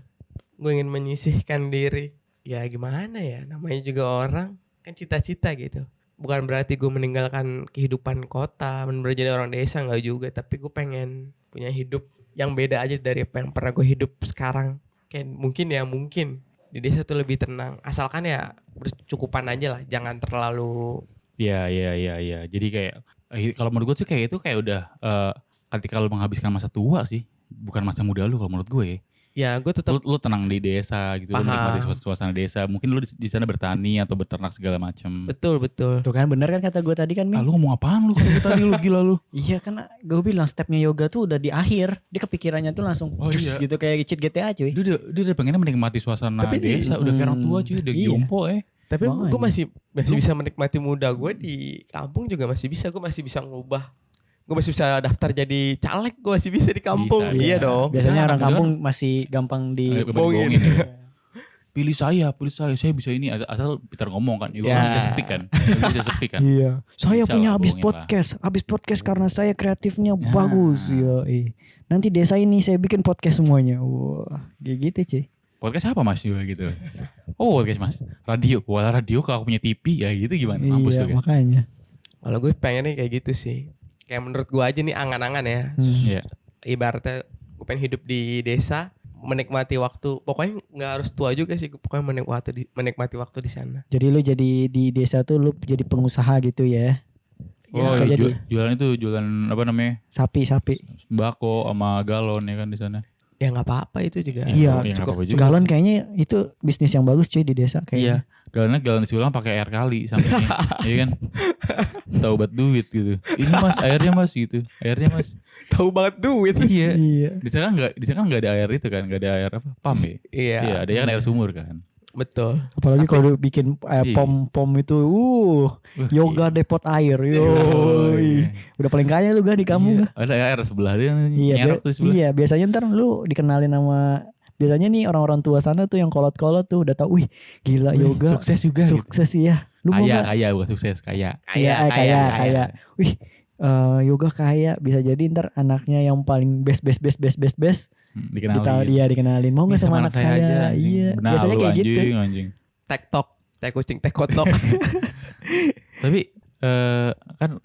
Gue ingin menyisihkan diri. Ya gimana ya, namanya juga orang kan cita-cita gitu. Bukan berarti gue meninggalkan kehidupan kota, bener-bener jadi orang desa, nggak juga. Tapi gue pengen punya hidup yang beda aja dari apa yang pernah gue hidup sekarang. Kayak mungkin di desa tuh lebih tenang. Asalkan ya bercukupan aja lah, jangan terlalu. Iya. Jadi kayak kalau menurut gue tuh kayak itu kayak udah ketika lu menghabiskan masa tua sih, bukan masa muda lu kalau menurut gue ya. Ya gue tetap Lu tenang di desa gitu, lu Paham. menikmati suasana desa. Mungkin lu di sana bertani atau beternak segala macam. betul. Tuh kan bener kan kata gue tadi kan, Mi? Ah, lu ngomong apaan lu kalau tadi lu gila lu? Iya kan gue bilang stepnya yoga tuh udah di akhir. Dia kepikirannya tuh langsung Oh, cus iya. gitu kayak cheat GTA cuy. Dia udah pengennya menikmati suasana Tapi desa, udah kayak orang tua cuy, udah iya. jompo Tapi Makanya. gue masih bisa menikmati muda gue di kampung juga masih bisa. Gue masih bisa ngubah. Gue masih bisa daftar jadi caleg. Gue masih bisa di kampung. Bisa. Iya dong. Biasanya Jangan, orang jangan. kampung masih gampang di bohongin. ya. Pilih saya bisa ini. Asal Peter ngomong kan, itu Ya. bisa speak kan, bisa speak kan. Iya. Saya Bisa punya lah, habis bohongin podcast karena saya kreatifnya Ya. bagus. Yoi. Nanti desa ini saya bikin podcast semuanya. Wah, kayak gitu cuy. Podcast apa mas juga gitu? Oh podcast mas, radio. Wah radio kalau aku punya TV ya gitu gimana? Mampus Iya tuh kan? makanya. Kalau gue pengennya kayak gitu sih. Kayak menurut gue aja nih angan-angan ya. Iya. Ibaratnya gue pengen hidup di desa, menikmati waktu. Pokoknya nggak harus tua juga sih. Pokoknya menikmati waktu di sana. Jadi lu jadi di desa tuh lu jadi pengusaha gitu ya. Oh bisa iya, jadi. jualan apa namanya? Sapi. Sembako sama galon ya kan di sana. Ya nggak apa-apa itu juga. Iya, nggak cukup. apa-apa juga. Galon kayaknya itu bisnis yang bagus cuy di desa kayaknya. Iya. Galon disulang pakai air kali sampingnya. Iya kan? Tahu buat duit gitu. Ini mas airnya mas gitu. Airnya mas. Tahu banget duit. Iya. Iya. Di sana kan nggak ada air itu kan, nggak ada air apa? Pam ya? Iya, Iya, ada kan air sumur kan. betul. Apalagi kalau bikin Iya. pom itu Wah, yoga depot air. iya. Oh, Yoi. iya. Udah paling kaya lu gak di kamu Iya. gak? Ada air sebelah dia Iya, nyerok tuh sebelah. iya, biasanya ntar lu dikenalin sama biasanya nih orang-orang tua sana tuh yang kolot-kolot tuh udah tahu, wih gila Wih, yoga sukses juga gitu. sukses ya. Lu mau nggak? Kaya bukan sukses, kaya. Kaya. Wih, yoga kaya bisa jadi ntar anaknya yang paling best Dikenalin. dikenalin. Mau nggak Nih, sama anak saya? aja. Iya, Benar biasanya lu, kayak gitu. anjing. TikTok teh kucing teh kotok. Tapi kan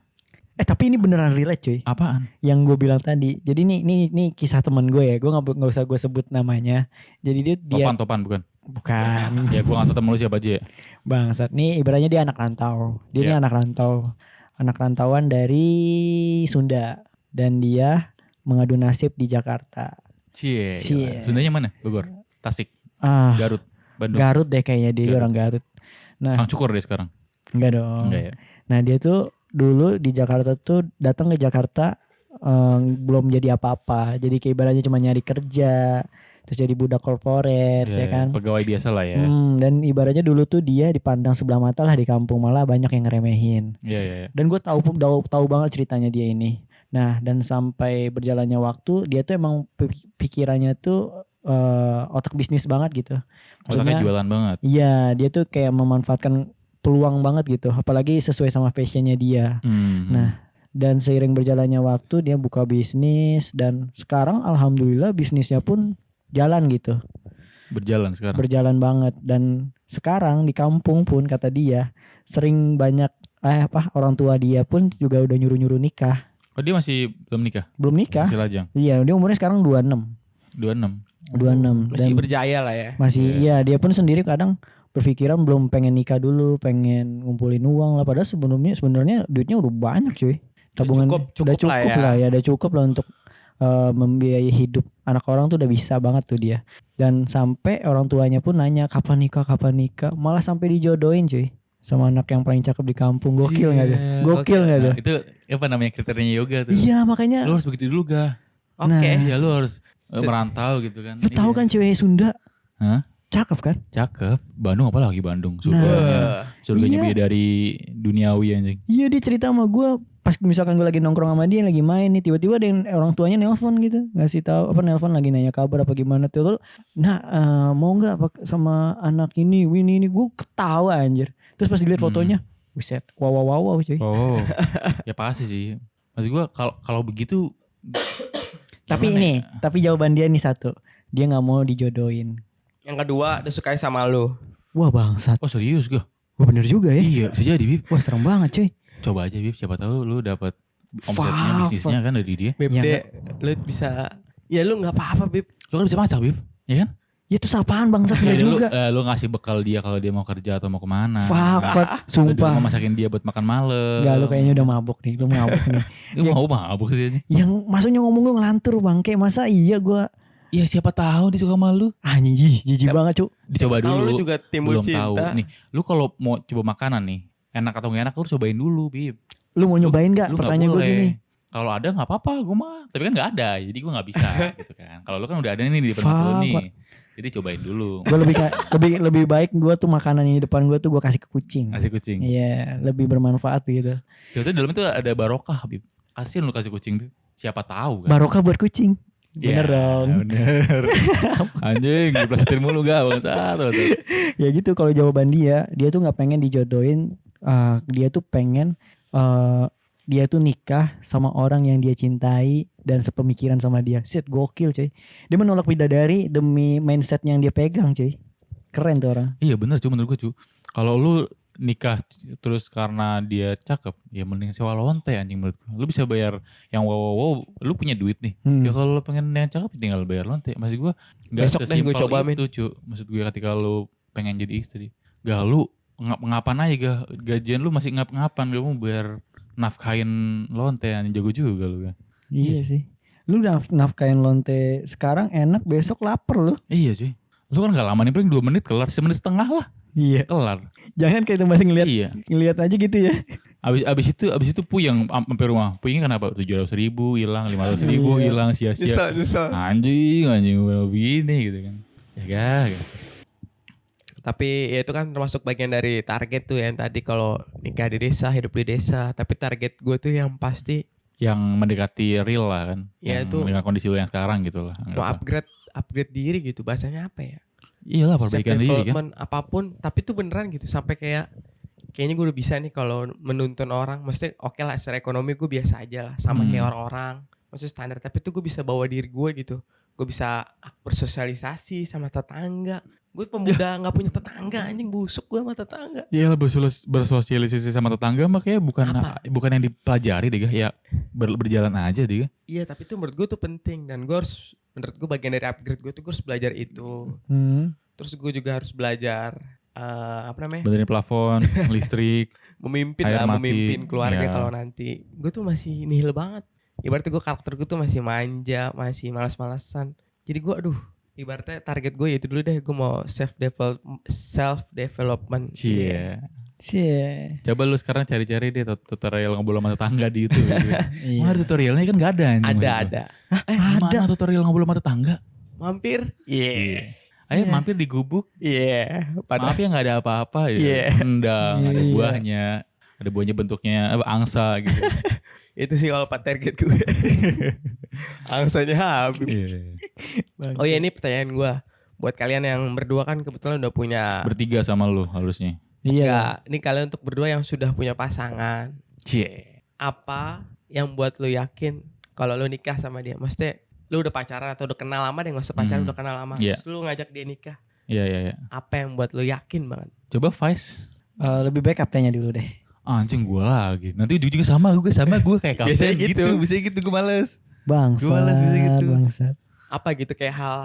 Tapi ini beneran relate cuy. apaan? Yang gue bilang tadi. Jadi ini kisah teman gue ya. Gue nggak usah gue sebut namanya. Jadi dia Topan bukan? bukan Ya gue gak tau temen lu siapa aja ya. bangsat. Nih ibaratnya dia anak rantau. Dia ini Iya. anak rantau. Anak rantauan dari Sunda. Dan dia mengadu nasib di Jakarta. Cie. Cie. Sundanya mana? Bogor, Tasik, Ah, Garut, Bandung. Garut deh kayaknya dia Garut. orang Garut. Nah, Kang Cukur deh sekarang. enggak dong. Enggak ya? Nah dia tuh dulu di Jakarta tuh datang ke Jakarta belum jadi apa-apa. Jadi kayak ibaratnya cuma nyari kerja, terus jadi budak korporat ya kan. Pegawai biasa lah ya. Dan ibaratnya dulu tuh dia dipandang sebelah mata lah di kampung, malah banyak yang ngeremehin. Iya. Dan gue tahu banget ceritanya dia ini. Nah dan sampai berjalannya waktu dia tuh emang pikirannya tuh otak bisnis banget gitu. Otaknya jualan banget. Iya dia tuh kayak memanfaatkan peluang banget gitu, apalagi sesuai sama passionnya dia. Nah, dan seiring berjalannya waktu dia buka bisnis dan sekarang alhamdulillah bisnisnya pun jalan gitu, Berjalan sekarang. berjalan banget. Dan sekarang di kampung pun kata dia sering banyak orang tua dia pun juga udah nyuruh nikah. Oh dia masih belum nikah? Belum nikah? Masih lajang. Iya, dia umurnya sekarang 26. 26. Masih Dan berjaya lah ya. masih Iya. iya dia pun sendiri kadang berpikiran belum pengen nikah dulu, pengen ngumpulin uang lah. Padahal sebenarnya duitnya udah banyak cuy. Tabungan cukup udah lah cukup ya. lah ya, udah cukup lah untuk membiayai hidup anak orang tuh udah bisa banget tuh dia. Dan sampai orang tuanya pun nanya kapan nikah, malah sampai dijodohin cuy sama anak yang paling cakep di kampung. Gokil nggak tuh? Gokil nggak tuh? Nah, itu apa namanya kriterianya yoga tuh. Iya makanya. Lu harus begitu dulu ga? Oke. Nah. Iya lu harus merantau gitu kan. Lu tahu kan cewek Sunda? Hah? Cakep kan? Cakep. Bandung apalagi Bandung. Nah. Surganya Iya. bidadari duniawi anjing. Iya dia cerita sama gue pas misalkan gue lagi nongkrong sama dia lagi main nih, tiba-tiba ada yang orang tuanya nelpon gitu, ngasih tahu nelpon lagi nanya kabar apa gimana tuh. Nah mau nggak sama anak ini gue ketawa anjir. Terus pas dilihat fotonya, buset, wow cuy. Oh. Ya pasti sih. Maksud gua kalau begitu Tapi gimana ini, ya? tapi jawaban dia nih satu, dia nggak mau dijodohin. Yang kedua dia sukai sama lu. Wah bangsat, Oh serius gua? wah bener juga ya. Iya bisa jadi Bib. Wah serem banget cuy. Coba aja Bib. Siapa tahu lu dapat omsetnya Fuck. bisnisnya kan dari dia. Beb Ya, deh, lu bisa. Ya lu nggak apa-apa Beb. Lu kan bisa masak Bib. Ya kan? Ya itu apaan bangsat dia Jadi lu, juga. lu ngasih bekal dia kalau dia mau kerja atau mau kemana. Fuck, Lu sumpah. mau masakin dia buat makan malam. Enggak, lu kayaknya udah mabuk nih, lu mabuk nih. Lu mau mabuk sih aja. Yang maksudnya ngomong lu ngelantur bangke, masa iya gua Ya siapa tahu dia suka sama lu. anjing jijik banget cu. Dicoba Tahu dulu. lu juga timbul Belum cinta. tahu. Nih, lu kalau mau coba makanan nih, enak atau gak enak lu cobain dulu, Bib. Lu mau nyobain gak? Lu nggak Pertanyaan gue boleh. gini. Kalau ada nggak apa-apa, gue mah. Tapi kan nggak ada, jadi gue nggak bisa gitu kan. Kalau lu kan udah ada nih di depan mata lu Fuck, nih. Pak. Jadi cobain dulu. Gue lebih baik gue tuh makanan yang di depan gue tuh gue kasih ke kucing. Kasih kucing. Iya, lebih bermanfaat gitu. Sebetulnya dalamnya tuh ada barokah, Bib. Kasihin lu kasih kucing, Bib. Siapa tahu kan. Barokah buat kucing. Bener Ya, dong. Bener. Anjing, diplesetin mulu gak bangsat. Ya gitu kalau jawaban dia tuh nggak pengen dijodohin. Dia tuh pengen dia tuh nikah sama orang yang dia cintai dan sepemikiran sama dia. Shit, gokil cuy. Dia menolak bidadari demi mindset yang dia pegang cuy. Keren tuh orang. Iya bener cuy menurut gue cuy. Kalau lu nikah terus karena dia cakep, ya mending sewa lonte anjing menurut gue. Lu bisa bayar yang wow, lu punya duit nih. Ya kalau lu pengen yang cakep tinggal bayar lonte. Maksud gue gak Besok deh gue sesimpel coba, itu cuy. Maksud gue ketika lu pengen jadi istri, gak lu ngapain aja gak gajian lu masih ngapan lu mau bayar nafkahin lonte anjing jago juga lu kan. Iya sih. Lu nafkain lonte sekarang enak, besok lapar lu. Iya cuy. Lu kan gak lama nih, paling 2 menit kelar, 1 menit setengah lah Iya. kelar. Jangan kayak itu masih Iya. ngeliat aja gitu ya. Abis itu puyeng sampai rumah. Puyengnya kenapa? 700.000 hilang, 500.000 hilang sia-sia. Nyesel. Anjing begini gitu kan. Ya gak. Tapi ya itu kan termasuk bagian dari target tuh yang tadi kalau nikah di desa, hidup di desa. Tapi target gue tuh yang pasti Yang mendekati real lah kan. Ya, yang itu- dengan kondisi lu yang sekarang gitu lah. mau upgrade diri gitu. Bahasanya apa ya? Iyalah perbaikan diri kan. Self-development apapun. Tapi tuh beneran gitu. Sampai kayaknya gue udah bisa nih kalau menuntun orang. Maksudnya oke lah secara ekonomi gue biasa aja lah. Sama kayak orang-orang. Maksudnya standar. Tapi tuh gue bisa bawa diri gue gitu. Gue bisa bersosialisasi sama tetangga. Gue pemuda nggak punya tetangga anjing, busuk gue sama tetangga. Ya bersosialisasi sama tetangga mah kayak bukan yang dipelajari deh ya berjalan aja deh. Iya tapi itu menurut gue tuh penting, dan gue harus, menurut gue bagian dari upgrade gue tuh gue harus belajar itu. Terus gue juga harus belajar apa namanya, Benerin plafon, listrik, memimpin air lah, mati, memimpin keluarga ya. kalau nanti. Gue tuh masih nihil banget. Ibaratnya gue karakter gue tuh masih manja, masih malas-malasan. Jadi gue ibaratnya target gue yaitu dulu deh, gue mau self development. Cie. Cie. Coba lu sekarang cari-cari deh tutorial ngobrol sama tetangga di YouTube. Iya. Ada tutorialnya kan gak ada anjing, maksud gua. Ada. Gimana tutorial ngobrol sama tetangga? Mampir. Iya. Ayo mampir di gubuk. Iya. Maaf ya gak ada apa-apa ya. Iya. Rendang, ada Iya. buahnya. Ada buahnya bentuknya angsa gitu. Itu sih kalau target gue. Angsanya habis. Oh iya, ini pertanyaan gue buat kalian yang berdua, kan kebetulan udah punya. Bertiga sama lu harusnya. Iya. Enggak, ini kalian untuk berdua yang sudah punya pasangan. Cie. Apa yang buat lu yakin kalau lu nikah sama dia? Maksudnya lu udah pacaran atau udah kenal lama deh, gak usah pacaran, udah kenal lama. Iya. Terus lu ngajak dia nikah. Iya. Apa yang buat lu yakin banget? Coba Vice. Lebih baik kaptennya dulu deh. Anjing gue lagi. Nanti ujung-ujungnya sama gue kayak kapten Biasanya gitu. gitu. Bisa gitu gue males. Bangsat. Gua malas bisa gitu. Bangsat. Apa gitu kayak hal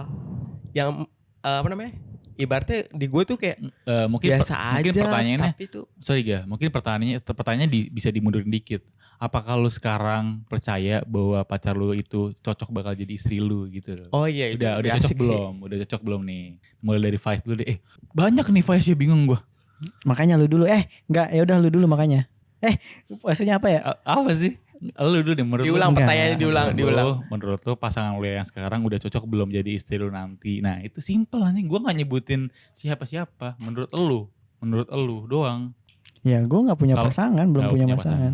yang apa namanya? Ibaratnya di gue tuh kayak Mungkin biasa mungkin aja, pertanyaannya tapi tuh mungkin pertanyaannya bisa dimundurin dikit. Apakah lu sekarang percaya bahwa pacar lu itu cocok bakal jadi istri lu gitu? oh iya itu udah lebih cocok asik sih. belum? Udah cocok belum nih? Mulai dari Vice dulu deh. Banyak nih Vice ya, bingung gua. Makanya lu dulu. Enggak, ya udah lu dulu makanya. Maksudnya apa ya? Apa sih? Lu dulu deh menurut Diulang lu. pertanyaannya, diulang. Menurut lu pasangan lu yang sekarang udah cocok belum jadi istri lu nanti? Nah, itu simple anjing. Gua enggak nyebutin siapa-siapa. Menurut lu doang. Ya gue nggak punya Kalau- pasangan, belum Nggak punya pasangan.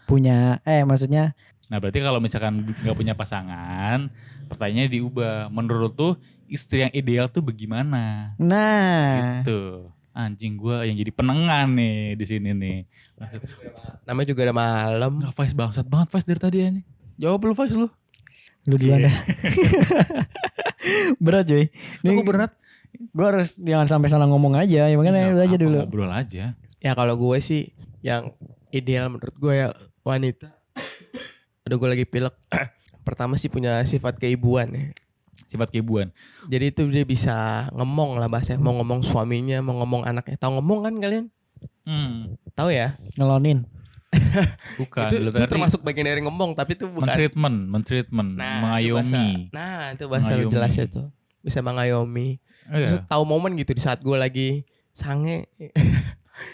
Punya, maksudnya Nah, berarti kalau misalkan nggak punya pasangan, pertanyaannya diubah. Menurut tuh istri yang ideal tuh bagaimana? nah Gitu. Anjing gua yang jadi penengan nih di sini nih. Namanya juga udah malam. Enggak Vice, bangsat banget Vice dari tadi anjing. Jawab lu Vice lu. lu duluan dah. Berat cuy. Aku berat. Gue harus jangan sampai salah ngomong aja. Ya makanya lu aja dulu. Ngobrol aja. Ya kalau gue sih yang ideal menurut gue ya wanita. Udah gue lagi pilek. Pertama sih punya sifat keibuan ya. Sifat keibuan. Jadi itu dia bisa ngomong lah bahasanya. Mau ngomong suaminya, mau ngomong anaknya. Tahu ngomong kan kalian? Tahu ya? Ngelonin. Bukan. itu Lu tadi termasuk bagian dari ngomong, tapi itu bukan. mentreatment, itu mengayomi. itu bahasa Mengayomi. jelasnya tuh. Bisa mengayomi. Terus Iya. tahu momen gitu di saat gue lagi sange.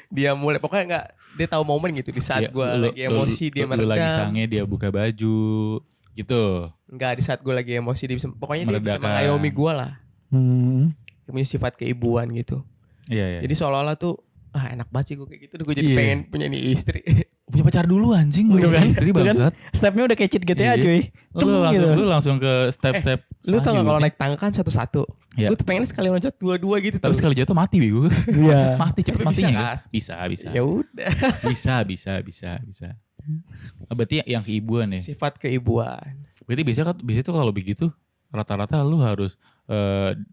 Dia mulai pokoknya enggak, dia tahu momen gitu di saat Dia- gue lu- lagi emosi dia lu lagi meredam. sange dia buka baju gitu. Enggak, di saat gue lagi emosi dia bisa, pokoknya dia bisa Meredakan. mengayomi gue lah. Dia punya sifat keibuan gitu. Iya. Jadi seolah-olah tuh enak banget sih gue kayak gitu. Gue jadi Iya. pengen punya nih istri. punya pacar dulu anjing, Udah punya kan? istri Tuh kan? bangsat. Stepnya udah kayak cheat GTA Iya. cuy. Lu langsung ke step-step. Lu tau gak selanjutnya. kalau naik tangga kan satu-satu. Iya. Gue tuh pengen sekali loncat dua-dua gitu Tapi tuh. sekali jatuh mati bego. Iya. Mati cepet Tapi matinya bisa kan? kan? Bisa. Ya udah. Bisa. Berarti yang keibuan ya. Sifat keibuan. Berarti biasanya tuh kalau begitu rata-rata lu harus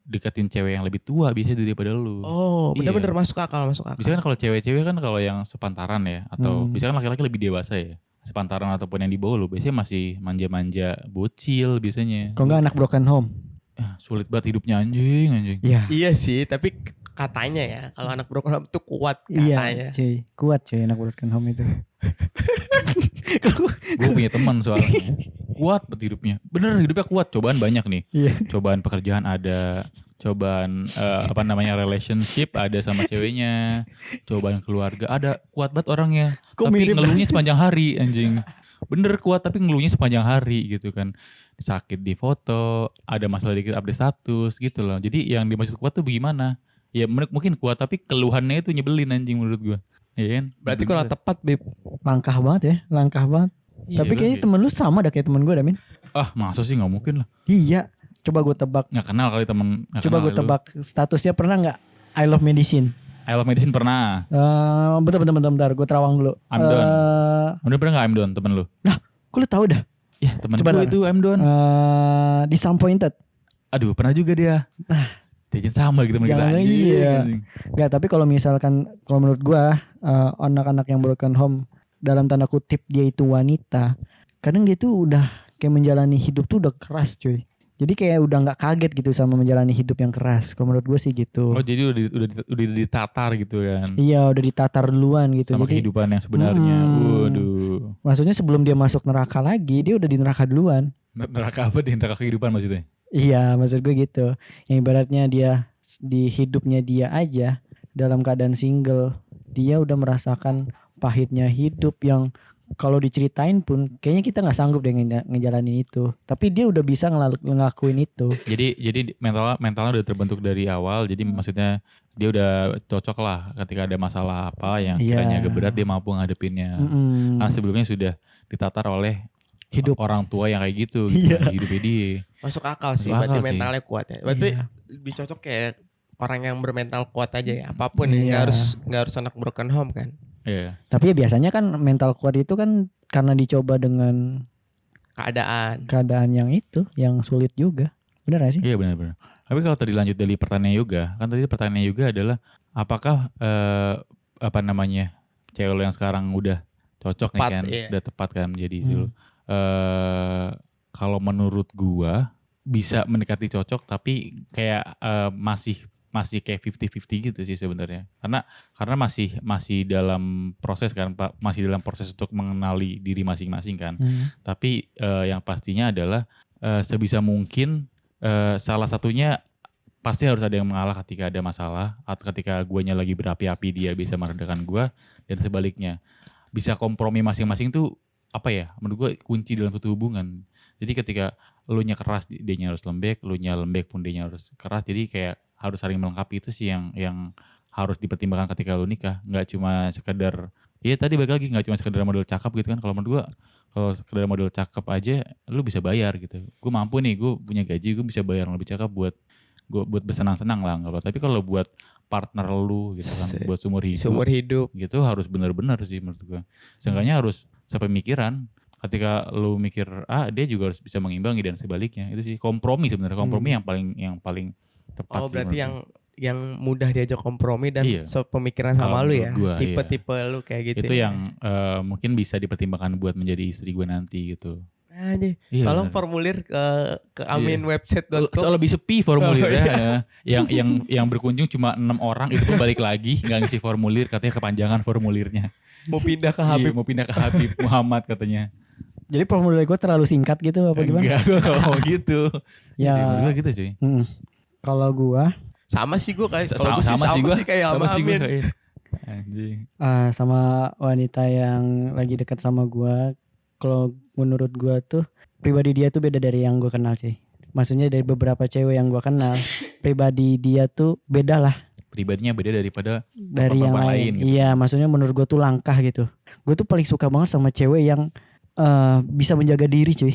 deketin cewek yang lebih tua biasanya daripada lu. Oh, bener-bener Iya. masuk akal. Bisa kan kalau cewek-cewek kan kalau yang sepantaran ya atau bisa kan laki-laki lebih dewasa ya. Sepantaran ataupun yang di bawah lu biasanya masih manja-manja bocil biasanya. Kok nggak anak broken home? Sulit banget hidupnya anjing. Iya. Iya sih, tapi katanya ya kalau anak broken home tuh kuat katanya. Iya, cuy. Kuat cuy anak broken home itu. Gue punya teman soalnya kuat banget hidupnya. Bener hidupnya kuat. Cobaan banyak nih. Iya. Cobaan pekerjaan ada. Cobaan relationship ada sama ceweknya. Cobaan keluarga ada. Kuat banget orangnya. Kok Tapi mirip ngeluhnya sepanjang hari anjing. Bener kuat tapi ngeluhnya sepanjang hari gitu kan. Sakit di foto. Ada masalah dikit update status gitu loh. Jadi yang dimaksud kuat tuh bagaimana? Ya mungkin kuat tapi keluhannya itu nyebelin anjing menurut gue. Iya kan? Berarti kurang tepat, Beb. Langkah banget ya, langkah banget. Iya, Tapi kayaknya temen lu sama dah kayak temen gue dah, Min. masa sih gak mungkin lah. Iya. Coba gue tebak. Gak kenal kali temen. Gak Coba kenal gue lu. tebak statusnya pernah nggak I love medicine? I love medicine pernah. Bentar. Gue terawang dulu. I'm done. Udah pernah gak I'm done temen lu? Kok lu tahu dah? Ya temen Coba gue Nar. itu I'm done. Disappointed. Aduh pernah juga dia. jajan sama gitu sama kita Jangan, anjing. iya. Nggak, tapi kalau misalkan kalau menurut gua anak-anak yang broken home dalam tanda kutip dia itu wanita, kadang dia tuh udah kayak menjalani hidup tuh udah keras cuy. Jadi kayak udah nggak kaget gitu sama menjalani hidup yang keras. Kalau menurut gue sih gitu. Oh jadi udah ditatar gitu kan. Iya, udah ditatar duluan gitu. Sama Jadi kehidupan yang sebenarnya. Waduh. maksudnya sebelum dia masuk neraka lagi, dia udah di neraka duluan. Neraka apa deh? Neraka kehidupan maksudnya? Iya, maksud gue gitu. Yang ibaratnya dia di hidupnya dia aja dalam keadaan single, dia udah merasakan pahitnya hidup yang kalau diceritain pun kayaknya kita nggak sanggup deh ngejalanin itu. Tapi dia udah bisa ngelakuin itu. Jadi mentalnya udah terbentuk dari awal. Jadi maksudnya dia udah cocok lah ketika ada masalah apa yang kiranya agak berat dia mampu ngadepinnya. Karena sebelumnya sudah ditatar oleh Hidup orang tua yang kayak gitu, Iya. hidupnya dia. Masuk akal sih, Masuk berarti akal sih. mentalnya kuat ya. Berarti Iya. lebih cocok kayak orang yang bermental kuat aja ya. Apapun ya, Iya. nggak harus anak broken home kan. Iya. Tapi ya biasanya kan mental kuat itu kan karena dicoba dengan Keadaan. yang itu, yang sulit juga. Bener gak sih? Iya benar-benar. Tapi kalau tadi lanjut dari pertanyaan Yoga, kan tadi pertanyaan Yoga adalah apakah apa namanya cewek lo yang sekarang udah cocok Tepat, nih kan, iya. udah tepat kan jadi istri lo. Kalau menurut gua bisa mendekati cocok tapi kayak masih kayak 50-50 gitu sih sebenarnya. Karena masih dalam proses kan, Pak, masih dalam proses untuk mengenali diri masing-masing kan. Tapi yang pastinya adalah sebisa mungkin salah satunya pasti harus ada yang mengalah ketika ada masalah atau ketika guanya lagi berapi-api dia bisa meredakan gua dan sebaliknya. Bisa kompromi masing-masing tuh apa ya? Menurut gua kunci dalam suatu hubungan. Jadi ketika elunya keras dianya harus lembek, elunya lembek pun dianya harus keras. Jadi kayak harus saling melengkapi itu sih yang harus dipertimbangkan ketika lu nikah. Nggak cuma sekedar tadi balik lagi nggak cuma sekedar model cakep gitu kan. Kalau menurut gua kalau sekedar model cakep aja lu bisa bayar gitu. Gue mampu nih, gue punya gaji, gue bisa bayar yang lebih cakep buat bersenang-senang lah. Tapi kalau buat partner lu gitu kan, buat seumur hidup gitu harus benar-benar sih menurut gua. Seenggaknya harus sepemikiran. Ketika lu mikir dia juga harus bisa mengimbangi dan sebaliknya. Itu sih kompromi sebenarnya. Kompromi yang paling tepat. Oh sih berarti menurut yang mudah diajak kompromi dan Iya. sepemikiran sama Kalau lu ya. menurut gua, Tipe-tipe lu kayak gitu. itu ya. yang mungkin bisa dipertimbangkan buat menjadi istri gue nanti gitu. Aja. Iya, Tolong bener. formulir ke aminwebsite.com. Soal lebih sepi formulirnya. iya. Yang berkunjung cuma 6 orang itu pun balik lagi nggak ngisi formulir, katanya kepanjangan formulirnya. Mau pindah ke Iya, Habib. mau pindah ke Habib Muhammad katanya. Jadi formulir gue terlalu singkat gitu apa gimana? Enggak, gue gak mau gitu. Ya. Sih, menurut gue gitu sih. Kalau gua Sama sih gue kayak Sama sih gue kayak sama Amin. Anjing. sama wanita yang lagi dekat sama gua, kalau menurut gua tuh pribadi dia tuh beda dari yang gua kenal sih. Maksudnya dari beberapa cewek yang gua kenal, pribadi dia tuh beda lah Pribadinya beda daripada dari yang perempuan lain. gitu. Iya, maksudnya menurut gua tuh langkah gitu. Gua tuh paling suka banget sama cewek yang bisa menjaga diri cuy.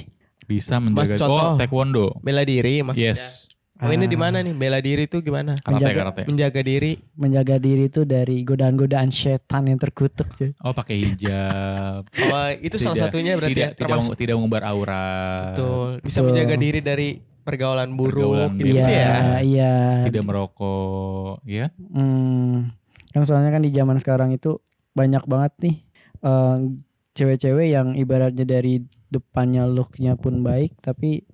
bisa menjaga. Contoh. Taekwondo. Bela diri maksudnya. Yes. Oh ini di mana nih? Bela diri itu gimana? Karate. Menjaga diri. Menjaga diri tuh dari godaan-godaan setan yang terkutuk cuy. Oh, pakai hijab. Oh itu salah satunya berarti tidak, ya, termasuk. tidak mengumbar aura. Betul. Bisa Betul. menjaga diri dari pergaulan buruk Pergaulan gitu buruk. ya. Iya. Tidak merokok, ya. Yang soalnya kan di zaman sekarang itu banyak banget nih cewek-cewek yang ibaratnya dari depannya looknya pun baik tapi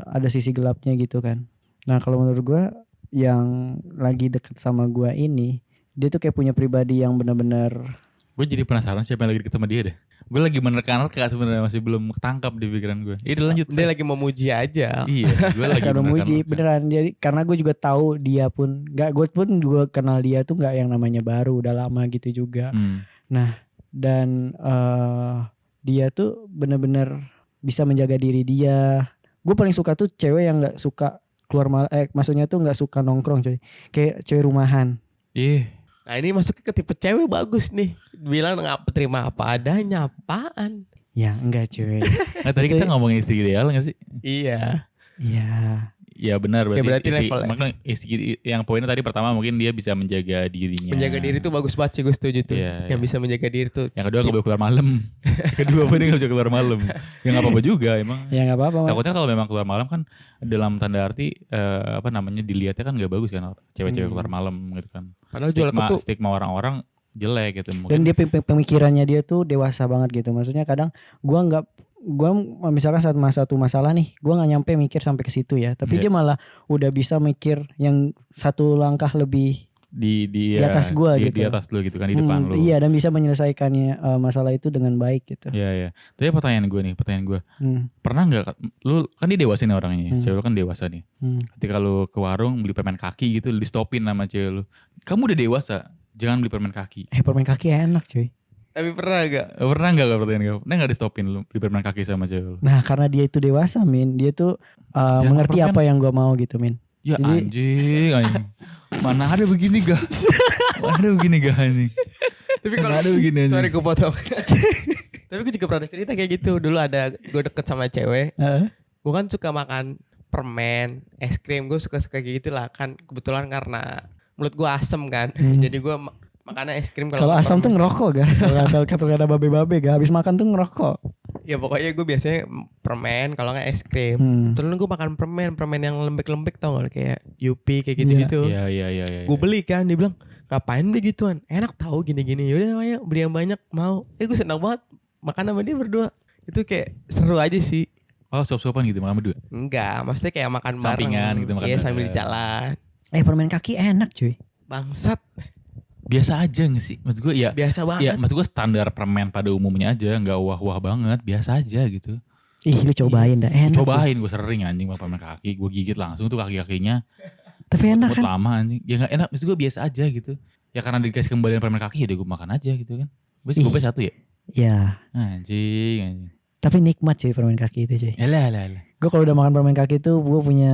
ada sisi gelapnya gitu kan. Nah kalau menurut gue yang lagi deket sama gue ini, dia tuh kayak punya pribadi yang benar-benar. Gue jadi penasaran siapa yang lagi deket sama dia deh. Gue lagi menerka-nerka sebenarnya, masih belum ketangkap di pikiran gue. Lanjut. Dia lagi memuji aja. Iya, gue lagi Karena muji menerka-nerka. beneran. Jadi karena gue juga tahu dia pun gue kenal dia tuh nggak yang namanya baru, udah lama gitu juga. Dan dia tuh bener-bener bisa menjaga diri dia. Gue paling suka tuh cewek yang nggak suka keluar maksudnya tuh nggak suka nongkrong coy. Kayak cewek rumahan. Iya. Nah ini masuk ke tipe cewek bagus nih. Bilang nggak terima apa adanya, apaan? Ya enggak cuy. Nah, tadi Itu- kita ngomongin istri ideal gak sih? Iya. Iya. Ya benar Ya, berarti berarti level ya. makanya yang poinnya tadi pertama mungkin dia bisa menjaga dirinya. Menjaga diri tuh bagus banget sih, gue setuju tuh. Iya, Yang iya. bisa menjaga diri tuh. Yang kedua nggak boleh keluar malam. Kedua apa dia nggak bisa keluar malam. Ya nggak apa-apa juga emang. Ya nggak apa-apa. Man. Takutnya kalau memang keluar malam kan dalam tanda arti apa namanya dilihatnya kan nggak bagus kan cewek-cewek keluar malam gitu kan. Padahal jual ketu. Stigma orang-orang jelek gitu Dan mungkin. dia pemikirannya dia tuh dewasa banget gitu. Maksudnya kadang gua misalkan satu masalah nih, gua nggak nyampe mikir sampai ke situ ya. Tapi Iya. dia malah udah bisa mikir yang satu langkah lebih Di atas gua di, gitu. Di atas lu gitu kan di depan lu. Iya, dan bisa menyelesaikannya masalah itu dengan baik gitu. Iya iya. Tapi pertanyaan gue. Hmm, Pernah nggak lu kan dia dewasa nih orangnya, cewek lu kan dewasa nih. hmm. Ketika lu ke warung beli permen kaki gitu, di stopin sama cewek lu. Kamu udah dewasa, jangan beli permen kaki. Permen kaki enak cuy. Tapi pernah gak? Pernah nggak pertanyaan gue? Pernah nggak di stopin lu beli permen kaki sama cewek lu? Nah karena dia itu dewasa Min, dia tuh mengerti permen. apa yang gua mau gitu Min. Ya Jadi- anjing. Mana ada begini gak? Mana ada begini gak anjing? Tapi kalau Nggak ada begini anjing. sorry gue potong. Tapi gue juga pernah cerita kayak gitu. Dulu ada gue deket sama cewek. Heeh. Gue kan suka makan permen, es krim. Gue suka-suka kayak gitu lah. Kan kebetulan karena mulut gue asem kan. Jadi gue makannya es krim. Kalau asam tuh ngerokok gak? Kalau kata babe-babe gak? Habis makan tuh ngerokok. Ya pokoknya gue biasanya permen kalau nggak es krim. Terus gue makan permen yang lembek-lembek tau gak? Kayak Yupi kayak gitu-gitu. Iya. Gue beli kan, dia bilang ngapain beli gituan, enak tahu gini-gini. Yaudah ayo beli yang banyak, mau. Gue senang banget makan sama dia berdua. Itu kayak seru aja sih. Oh suap-suapan gitu makan berdua. Enggak, maksudnya kayak makan bareng. Sampingan gitu, makan Iya bareng. sambil jalan. Permen kaki enak cuy. Bangsat, Biasa aja gak sih? Maksud gue ya, biasa ya banget. maksud gue standar permen pada umumnya aja, nggak wah-wah banget, biasa aja gitu. Ih lu cobain dah, enak. Cobain gue sering anjing makan permen kaki, gue gigit langsung tuh kaki-kakinya. Cuy. Tapi enak Buat kan? lama anjing. Ya gak enak, maksud gue biasa aja gitu. Ya karena dikasih kembalian permen kaki ya udah gue makan aja gitu kan. Gue Ih. satu ya. Ya. Anjing. Tapi nikmat cuy permen kaki itu cuy. Alah. Gue kalau udah makan permen kaki tuh gue punya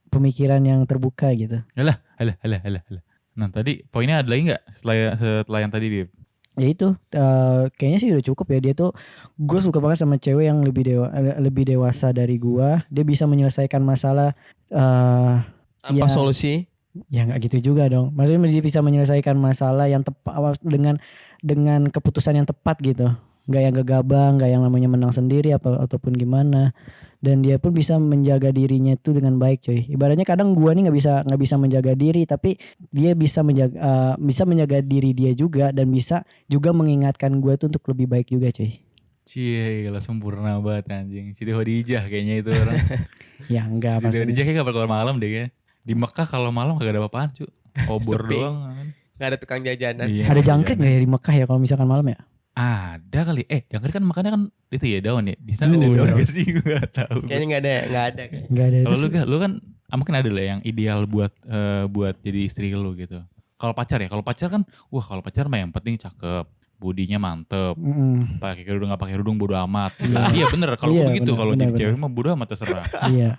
pemikiran yang terbuka gitu. Alah. Nah tadi poinnya ada lagi gak setelah yang tadi Bib? Ya itu kayaknya sih udah cukup ya. Dia tuh, gue suka banget sama cewek yang lebih dewasa dari gue. Dia bisa menyelesaikan masalah Tanpa ya. solusi. Ya nggak gitu juga dong. Maksudnya dia bisa menyelesaikan masalah yang tepat dengan keputusan yang tepat gitu. Nggak yang gegabah, nggak yang namanya menang sendiri ataupun gimana. Dan dia pun bisa menjaga dirinya itu dengan baik, coy. Ibaratnya kadang gua nih nggak bisa menjaga diri, tapi dia bisa menjaga diri dia juga dan bisa juga mengingatkan gua tuh untuk lebih baik juga, coy. Cie, gila sempurna banget anjing. Siti Khadijah kayaknya itu orang. Ya enggak Siti maksudnya. Khadijah kayak gak bakal keluar malam deh kayaknya. Di Mekah kalau malam kagak ada apa-apaan cu. Obor Sepi. doang kan. Gak ada tukang jajanan. Iya, Ada jangkrik nggak ya di Mekah ya kalau misalkan malam ya? Ada kali. Jangkrik kan makannya kan itu ya daun ya. Di sana ada Iya. daun gak sih? Gue gak tahu. Kayaknya gak ada kayaknya. Nggak ada. Kalau Terus- lu kan mungkin ada lah yang ideal buat jadi istri lu gitu. Kalau pacar kan wah kalau pacar mah yang penting cakep, bodinya mantep, Mm-mm. pakai kerudung nggak pakai kerudung bodo amat. Iya bener kalau Iya, gue gitu, bener, kalau bener, jadi cewek mah bodo amat terserah. Iya.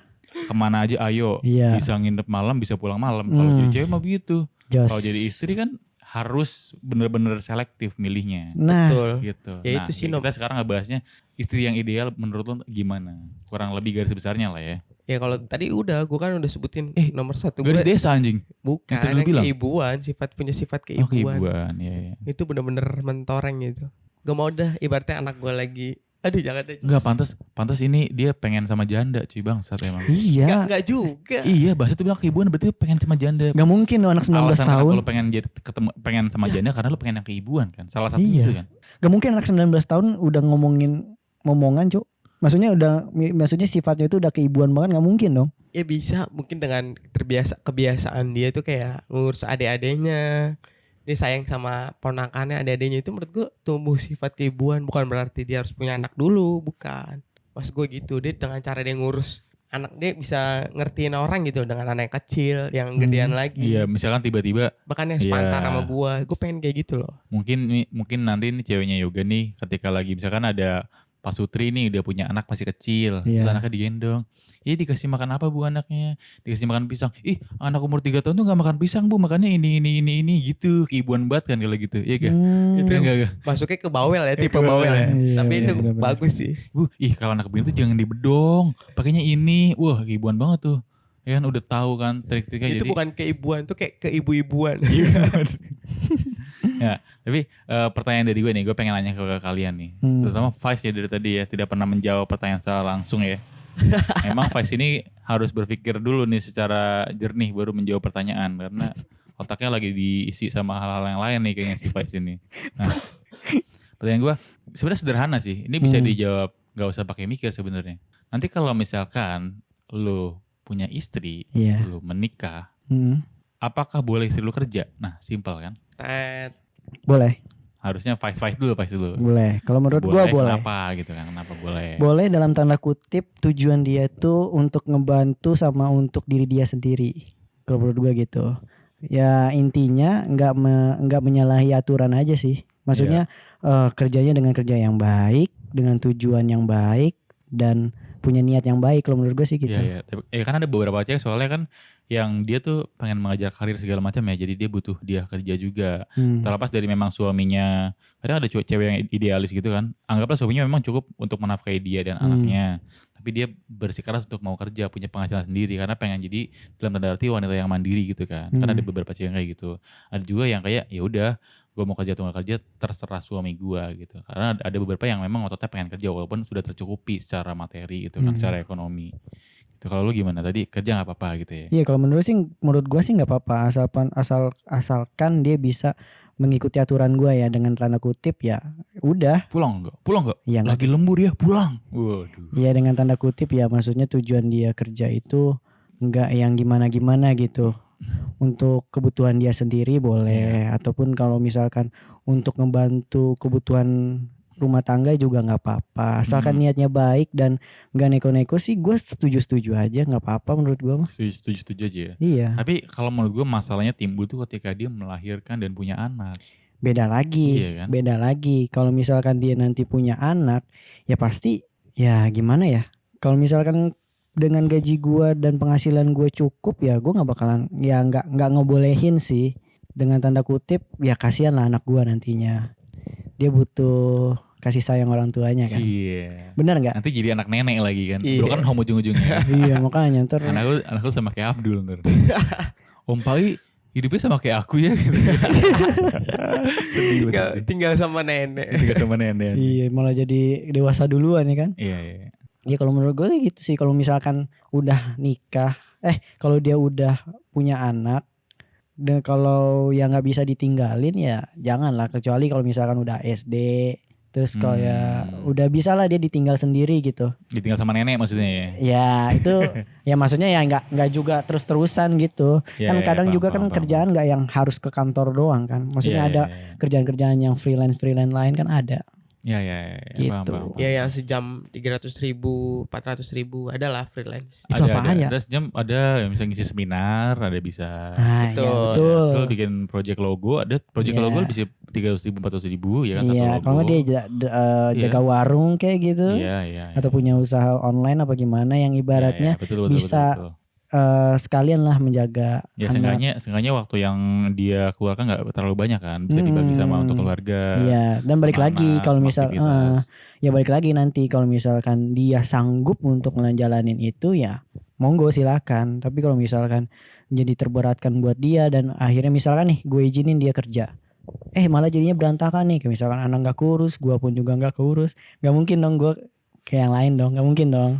Kemana aja ayo, Iya. bisa nginep malam bisa pulang malam. Kalau jadi cewek mah begitu. Jos. Kalau jadi istri kan harus bener-bener selektif milihnya. Nah, Betul. Gitu. Ya itu sih, kita sekarang ngebahasnya istri yang ideal menurut lo gimana? Kurang lebih garis besarnya lah ya. Ya kalau tadi gue kan udah sebutin nomor satu Garis gue desa anjing. bukan yang tadi lu yang bilang. keibuan, punya sifat Oh keibuan. keibuan, ya. Itu bener-bener mentoreng gitu. Gak mau dah ibaratnya anak gue lagi. Aduh jangan deh. Enggak pantas ini dia pengen sama janda cuy bangsat emang. iya. Gak juga. Iya, bahasa tuh bilang keibuan berarti pengen sama janda. Gak mungkin lo anak 19 Alasan tahun. kenapa lu pengen pengen sama janda karena lu pengen yang keibuan kan. Salah satu Iya. itu kan. Gak mungkin anak 19 tahun udah ngomongin momongan cuk. Maksudnya sifatnya itu udah keibuan banget, gak mungkin dong. Ya bisa mungkin dengan kebiasaan dia tuh kayak ngurus adik-adiknya. Dia sayang sama ponakannya, adik-adiknya itu menurut gue tumbuh sifat keibuan. Bukan berarti dia harus punya anak dulu, bukan. Mas gue gitu, dia dengan cara dia ngurus anak dia bisa ngertiin orang gitu dengan anak yang kecil, yang gedean lagi. Iya, misalkan tiba-tiba Bahkan yang sepantar Iya. sama gue pengen kayak gitu loh. mungkin nanti nih ceweknya Yoga nih ketika lagi misalkan ada Pak Sutri nih udah punya anak masih kecil, Iya. terus anaknya digendong. Iya dikasih makan apa bu anaknya? Dikasih makan pisang. Ih anak umur 3 tahun tuh gak makan pisang bu, makannya ini gitu. Keibuan banget kan kalau gitu. Iya gak? Itu Enggak. Masuknya ke bawel ya, tipe Ke bawel bawel ya. ya. Iya, Tapi itu bener-bener. bagus sih. Bu, kalau anak begini tuh jangan dibedong. Pakainya ini. Wah keibuan banget tuh. Ya kan udah tahu kan trik-triknya. Itu jadi bukan keibuan, tuh kayak keibu-ibuan. ya, tapi pertanyaan dari gue nih, gue pengen nanya ke kalian nih. Terutama Vice ya dari tadi ya, tidak pernah menjawab pertanyaan secara langsung ya. Emang Vice ini harus berpikir dulu nih secara jernih baru menjawab pertanyaan. Karena otaknya lagi diisi sama hal-hal yang lain nih kayaknya si Vice ini. Nah, pertanyaan gue sebenarnya sederhana sih. Ini bisa dijawab, gak usah pakai mikir sebenarnya. Nanti kalau misalkan lu punya istri, Iya. lu menikah, Hmm. apakah boleh istri lu kerja? Nah, simpel kan? Tet. Boleh, Harusnya Vice dulu. boleh. Kalau menurut gua boleh. Kenapa gitu kan? Kenapa boleh? Boleh dalam tanda kutip tujuan dia tuh untuk ngebantu sama untuk diri dia sendiri. Kalau menurut gua gitu. Ya intinya nggak menyalahi aturan aja sih. Maksudnya kerjanya dengan kerja yang baik, dengan tujuan yang baik dan punya niat yang baik. Kalau menurut gua sih gitu. Iya. Kan ada beberapa cewek soalnya kan yang dia tuh pengen mengejar karir segala macam ya. Jadi dia butuh dia kerja juga. Terlepas dari memang suaminya. Kadang ada cewek yang idealis gitu kan. Anggaplah suaminya memang cukup untuk menafkahi dia dan anaknya. Tapi dia bersikeras untuk mau kerja, punya penghasilan sendiri karena pengen jadi dalam tanda arti wanita yang mandiri gitu kan. Kan ada beberapa cewek yang kayak gitu. Ada juga yang kayak ya udah, gue mau kerja atau gak kerja terserah suami gue gitu. Karena ada beberapa yang memang ototnya pengen kerja walaupun sudah tercukupi secara materi gitu kan, secara ekonomi. Itu kalau lu gimana tadi, kerja nggak apa-apa gitu ya? Iya, kalau menurut gua sih nggak apa-apa asalkan dia bisa mengikuti aturan gua ya dengan tanda kutip ya udah. Pulang nggak? Iya, nggak. Lagi lembur ya pulang. Waduh. Ya dengan tanda kutip ya maksudnya tujuan dia kerja itu nggak yang gimana-gimana gitu. Untuk kebutuhan dia sendiri boleh ataupun kalau misalkan untuk ngebantu kebutuhan rumah tangga juga nggak apa-apa asalkan niatnya baik dan nggak neko-neko sih gue setuju aja nggak apa-apa menurut gue mah. Setuju aja ya. Iya. Tapi kalau menurut gue masalahnya timbul tuh ketika dia melahirkan dan punya anak. Beda lagi. Iya kan? Beda lagi kalau misalkan dia nanti punya anak ya pasti ya gimana ya kalau misalkan dengan gaji gue dan penghasilan gue cukup ya gue nggak bakalan ya nggak ngebolehin sih dengan tanda kutip ya kasihan lah anak gue nantinya dia butuh kasih sayang orang tuanya kan. Iya. Benar nggak? Nanti jadi anak nenek lagi kan. Iya. Bro kan home ujung-ujungnya. Iya makanya ntar Anakku sama kayak Abdul ntar. Om Pai hidupnya sama kayak aku ya. Gitu. tinggal sama nenek. Tinggal sama nenek. iya malah jadi dewasa duluan ya kan. Iya. Ya kalau menurut gue gitu sih kalau misalkan udah nikah kalau dia udah punya anak dan kalau yang nggak bisa ditinggalin ya janganlah kecuali kalau misalkan udah SD terus kalau ya udah bisa lah dia ditinggal sendiri gitu. Ditinggal sama nenek maksudnya ya. Ya itu ya maksudnya ya nggak juga terus-terusan gitu. Ya, kan kadang paham, juga kan paham. kerjaan nggak yang harus ke kantor doang kan. Maksudnya Ya, ada ya. kerjaan-kerjaan yang freelance lain kan ada. Ya. Gitu. Paham. Ya yang sejam 300.000, 400.000 adalah freelance. Itu apaan ya? Ada sejam ada yang bisa ngisi seminar, ada bisa. Nah, Betul. ya, betul. So bikin project logo, ada project Iya. logo bisa 300.000, 400.000 ya kan satu Iya, logo. kalau nggak dia jaga warung kayak gitu. Iya. Atau punya usaha online apa gimana yang ibaratnya Betul, bisa betul. sekalian lah menjaga Ya anak. seenggaknya waktu yang dia keluarkan nggak terlalu banyak kan, bisa dibagi sama untuk keluarga. Iya, dan balik sama lagi anak, kalau sama misal aktivitas. ya balik lagi nanti kalau misalkan dia sanggup untuk ngejalanin itu ya monggo silakan. Tapi kalau misalkan jadi terberatkan buat dia dan akhirnya misalkan nih gue izinin dia kerja. Malah jadinya berantakan nih, kayak misalkan anak nggak kurus, gue pun juga nggak kurus, nggak mungkin dong gue kayak yang lain dong, nggak mungkin dong,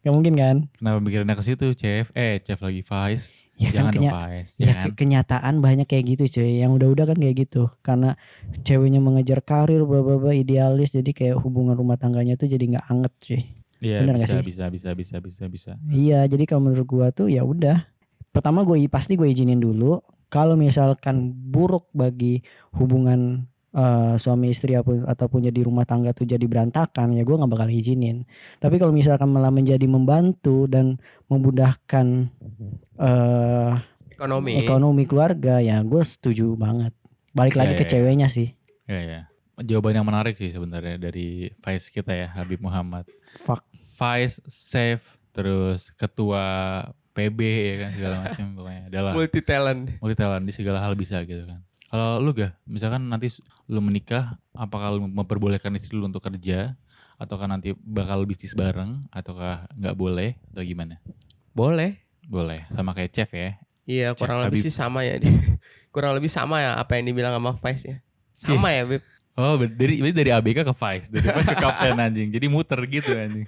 nggak mungkin kan? Kenapa mikirinnya ke situ, Chef? Chef lagi Vice. Ya kan Jangan dong Vice. ya kan? kenyataan banyak kayak gitu cuy, yang udah-udah kan kayak gitu, karena ceweknya mengejar karir, bla idealis, jadi kayak hubungan rumah tangganya tuh jadi nggak anget cuy. Iya, Bener nggak bisa. Iya, jadi kalau menurut gua tuh ya udah. Pertama pasti gue izinin dulu. Kalau misalkan buruk bagi hubungan suami istri ataupun jadi rumah tangga tuh jadi berantakan, ya gue nggak bakal izinin. Tapi kalau misalkan malah menjadi membantu dan memudahkan ekonomi keluarga, ya gue setuju banget. Balik lagi ke ceweknya sih. Iya. Jawaban yang menarik sih sebenarnya dari Vice kita ya, Habib Muhammad. Fuck. Vice, Chef, terus ketua PB ya kan segala macam pokoknya adalah Multi talent di segala hal bisa gitu kan. Kalau lu gak, misalkan nanti lu menikah, apakah lu memperbolehkan istri lu untuk kerja, ataukah nanti bakal bisnis bareng, ataukah nggak boleh, atau gimana? boleh. Boleh. Sama kayak Chef ya. Iya, Chef kurang lebih Habib. sih sama ya. Kurang lebih sama ya apa yang dibilang sama Vice ya. Sama ya, Beb. Oh, berarti dari ABK ke Vice, dari Vice ke Kapten anjing. Jadi muter gitu anjing.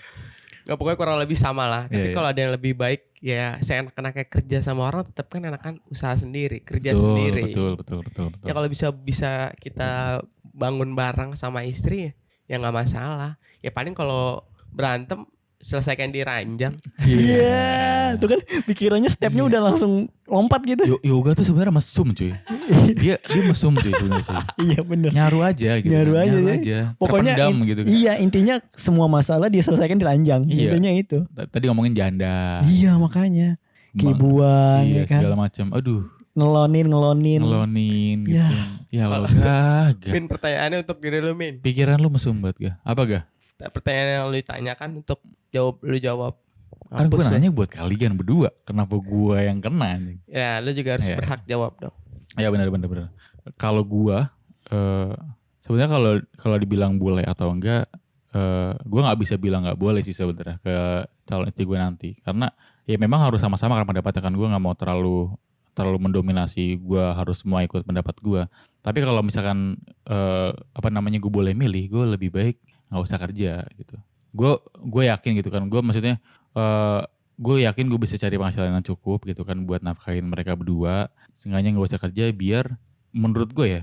Gak, pokoknya kurang lebih sama lah. Tapi Iya, kalau ada yang lebih baik ya saya enak-enaknya kerja sama orang, tetap kan enakan usaha sendiri, kerja Betul, sendiri. betul. Ya kalau bisa kita bangun bareng sama istri ya nggak masalah. Ya paling kalau berantem selesaikan di ranjang. Iya, tuh kan pikirannya stepnya udah langsung lompat gitu. Yoga tuh sebenarnya mesum cuy. dia mesum cuy sebenarnya cuy. Iya bener. Nyaru aja gitu. Nyaru kan. aja, Nyaru ya. aja. Pokoknya Terpendam gitu kan. iya, intinya semua masalah diselesaikan di ranjang. Iya. Intinya itu. Tadi ngomongin janda. Iya makanya. Bang- Kibuan Iya ya kan. segala macam. Aduh, Ngelonin. ngelonin gitu. Ya. Ya Allah, gak. Min, pertanyaannya untuk diri lu, Min. Pikiran lu mesum banget gak? Apa gak? Pertanyaan yang lu tanyakan untuk lu jawab. Kan gue Mampus lu. nanya buat kalian berdua. Kenapa gue yang kena anjing? Ya, lu juga harus Iya. berhak jawab dong. Ya benar. Kalau gua sebenarnya kalau dibilang boleh atau enggak, gua nggak bisa bilang nggak boleh sih sebenarnya ke calon istri gue nanti, karena ya memang harus sama-sama kan pendapatnya kan. Gua nggak mau terlalu mendominasi. Gua harus semua ikut pendapat gua. Tapi kalau misalkan gue boleh milih, gue lebih baik nggak usah kerja gitu. Gue yakin gitu kan. Gue maksudnya gue yakin gue bisa cari penghasilan yang cukup gitu kan buat nafkahin mereka berdua. Seenggaknya nggak usah kerja, biar menurut gue ya,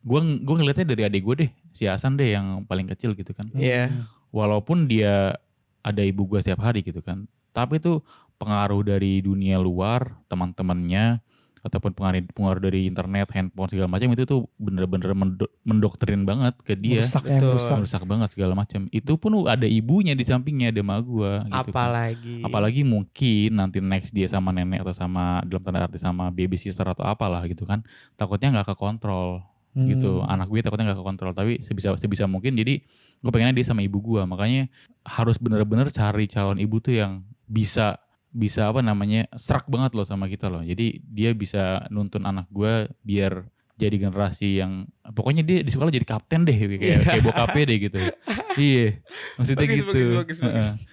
gue ngelihatnya dari adik gue deh, si Hasan deh yang paling kecil gitu kan. Iya. Walaupun dia ada ibu gue setiap hari gitu kan, tapi tuh pengaruh dari dunia luar, teman-temannya, ataupun pengaruh dari internet, handphone segala macam, itu tuh bener-bener mendoktrin banget ke dia. Rusak Betul. Merusak banget segala macam. Itu pun ada ibunya di sampingnya, ada emak gua gitu kan. Apalagi mungkin nanti next dia sama nenek atau sama dalam tanda arti sama baby sister atau apalah gitu kan. Takutnya nggak kekontrol gitu. Anak gue takutnya nggak kekontrol. Tapi sebisa mungkin, jadi gue pengennya dia sama ibu gua. Makanya harus bener-bener cari calon ibu tuh yang bisa serak banget loh sama kita loh. Jadi dia bisa nuntun anak gue biar jadi generasi yang pokoknya dia di sekolah jadi kapten deh kayak bokapnya deh gitu. Iya, maksudnya gitu. Bagus.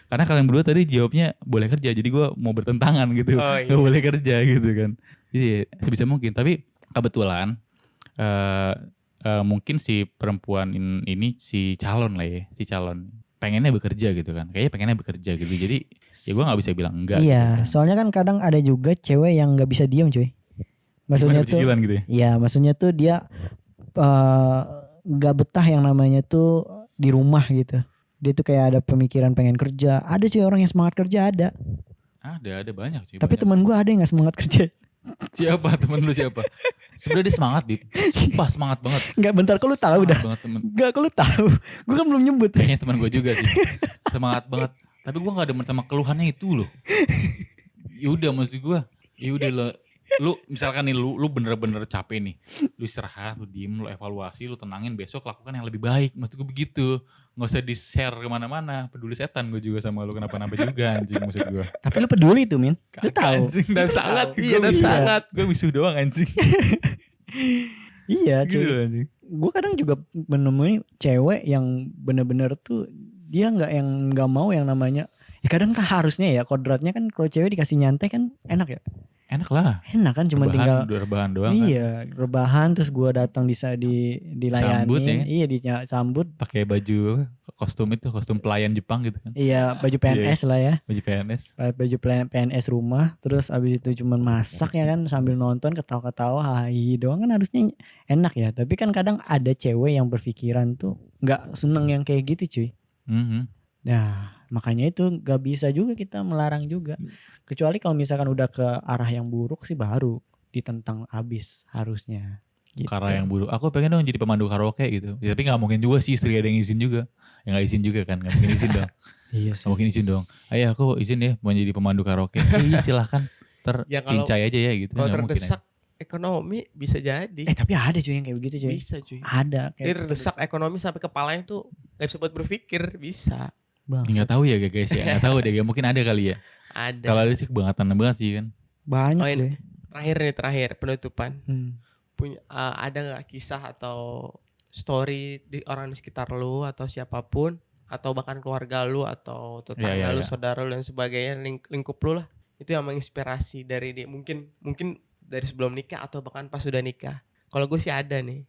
Karena kalian berdua tadi jawabnya boleh kerja, jadi gue mau bertentangan gitu. Oh, iya. Gak boleh kerja gitu kan. Jadi sebisa mungkin. Tapi kebetulan mungkin si perempuan ini si calon pengennya bekerja gitu kan. Kayaknya pengennya bekerja gitu. Jadi ya gue gak bisa bilang enggak. Iya, soalnya kan kadang ada juga cewek yang nggak bisa diam cuy. Maksudnya Gimana, tuh, pecicilan gitu ya? iya, maksudnya tuh dia nggak betah yang namanya tuh di rumah gitu. Dia tuh kayak ada pemikiran pengen kerja. Ada cuy orang yang semangat kerja ada. Ada banyak cuy. Tapi banyak. teman gue ada yang nggak semangat kerja. Siapa temen lu siapa? Sebenarnya dia semangat, Bib. Sumpah semangat banget. Nggak, bentar, kok lu tahu dah. Semangat banget temen. Nggak, kok lu tahu. Gue kan belum nyebut. Kayaknya teman gue juga sih. Semangat banget. Tapi gue gak demen sama keluhannya itu loh. Yaudah maksud gue. Yaudah lu misalkan nih lu bener-bener capek nih. Lu istirahat, lu diem, lu evaluasi, lu tenangin, besok lakukan yang lebih baik. Maksud gue begitu. Gak usah di-share kemana-mana. Peduli setan gue juga sama lu, kenapa-napa juga anjing maksud gue. Tapi lu peduli tuh, Min. Lu Kagak, tahu. anjing. Dan sangat, iya, Gua dan wisuh. sangat. Gue wisuh doang anjing. Iya, Gitu cuy. anjing. Gue kadang juga menemui cewek yang bener-bener tuh dia nggak mau yang namanya. Ya kadang kan harusnya ya kodratnya kan kalau cewek dikasih nyantai kan enak ya. Enak lah. Enak kan cuma tinggal rebahan doang kan. iya, rebahan terus gua datang dilayani. Sambut ya. Iya, disambut. Pakai baju kostum pelayan Jepang gitu kan. Iya, baju PNS lah ya. Baju PNS. Baju PNS rumah, terus abis itu cuman masak ya kan sambil nonton ketawa-ketawa hai doang kan harusnya enak ya. Tapi kan kadang ada cewek yang berpikiran tuh nggak seneng yang kayak gitu cuy. Mhm. Nah makanya itu nggak bisa juga kita melarang juga. Kecuali kalau misalkan udah ke arah yang buruk sih baru ditentang abis harusnya. Gitu. Karena yang buruk. Aku pengen dong jadi pemandu karaoke gitu. Ya, tapi gak mungkin juga sih istri ada yang izin juga. Ya gak izin juga kan. Gak mungkin izin dong. Iya Gak mungkin izin dong. Ayah aku izin ya mau jadi pemandu karaoke. Iya silahkan. Ya, kalau- Cincai aja ya gitu. Kalau Nggak mungkin terdesak ekonomi bisa jadi. Tapi ada cuy yang kayak begitu cuy. Bisa cuy. Ada Dia terdesak ekonomi sampai kepalanya tuh gak bisa buat berpikir. Bisa. bang. Ya, nggak tahu ya guys ya. Nggak tahu deh. Mungkin ada kali ya. Ada. Kalau ada sih kebangetan banget sih kan. Banyak Oh, ini cuy. terakhir penutupan. Hmm. Ada nggak kisah atau story di orang di sekitar lu atau siapapun atau bahkan keluarga lu atau tetangga Iya, lu, iya. saudara lu dan sebagainya, lingkup lu lah, Itu yang menginspirasi dari dia. Mungkin dari sebelum nikah atau bahkan pas sudah nikah. Kalau gue sih ada nih.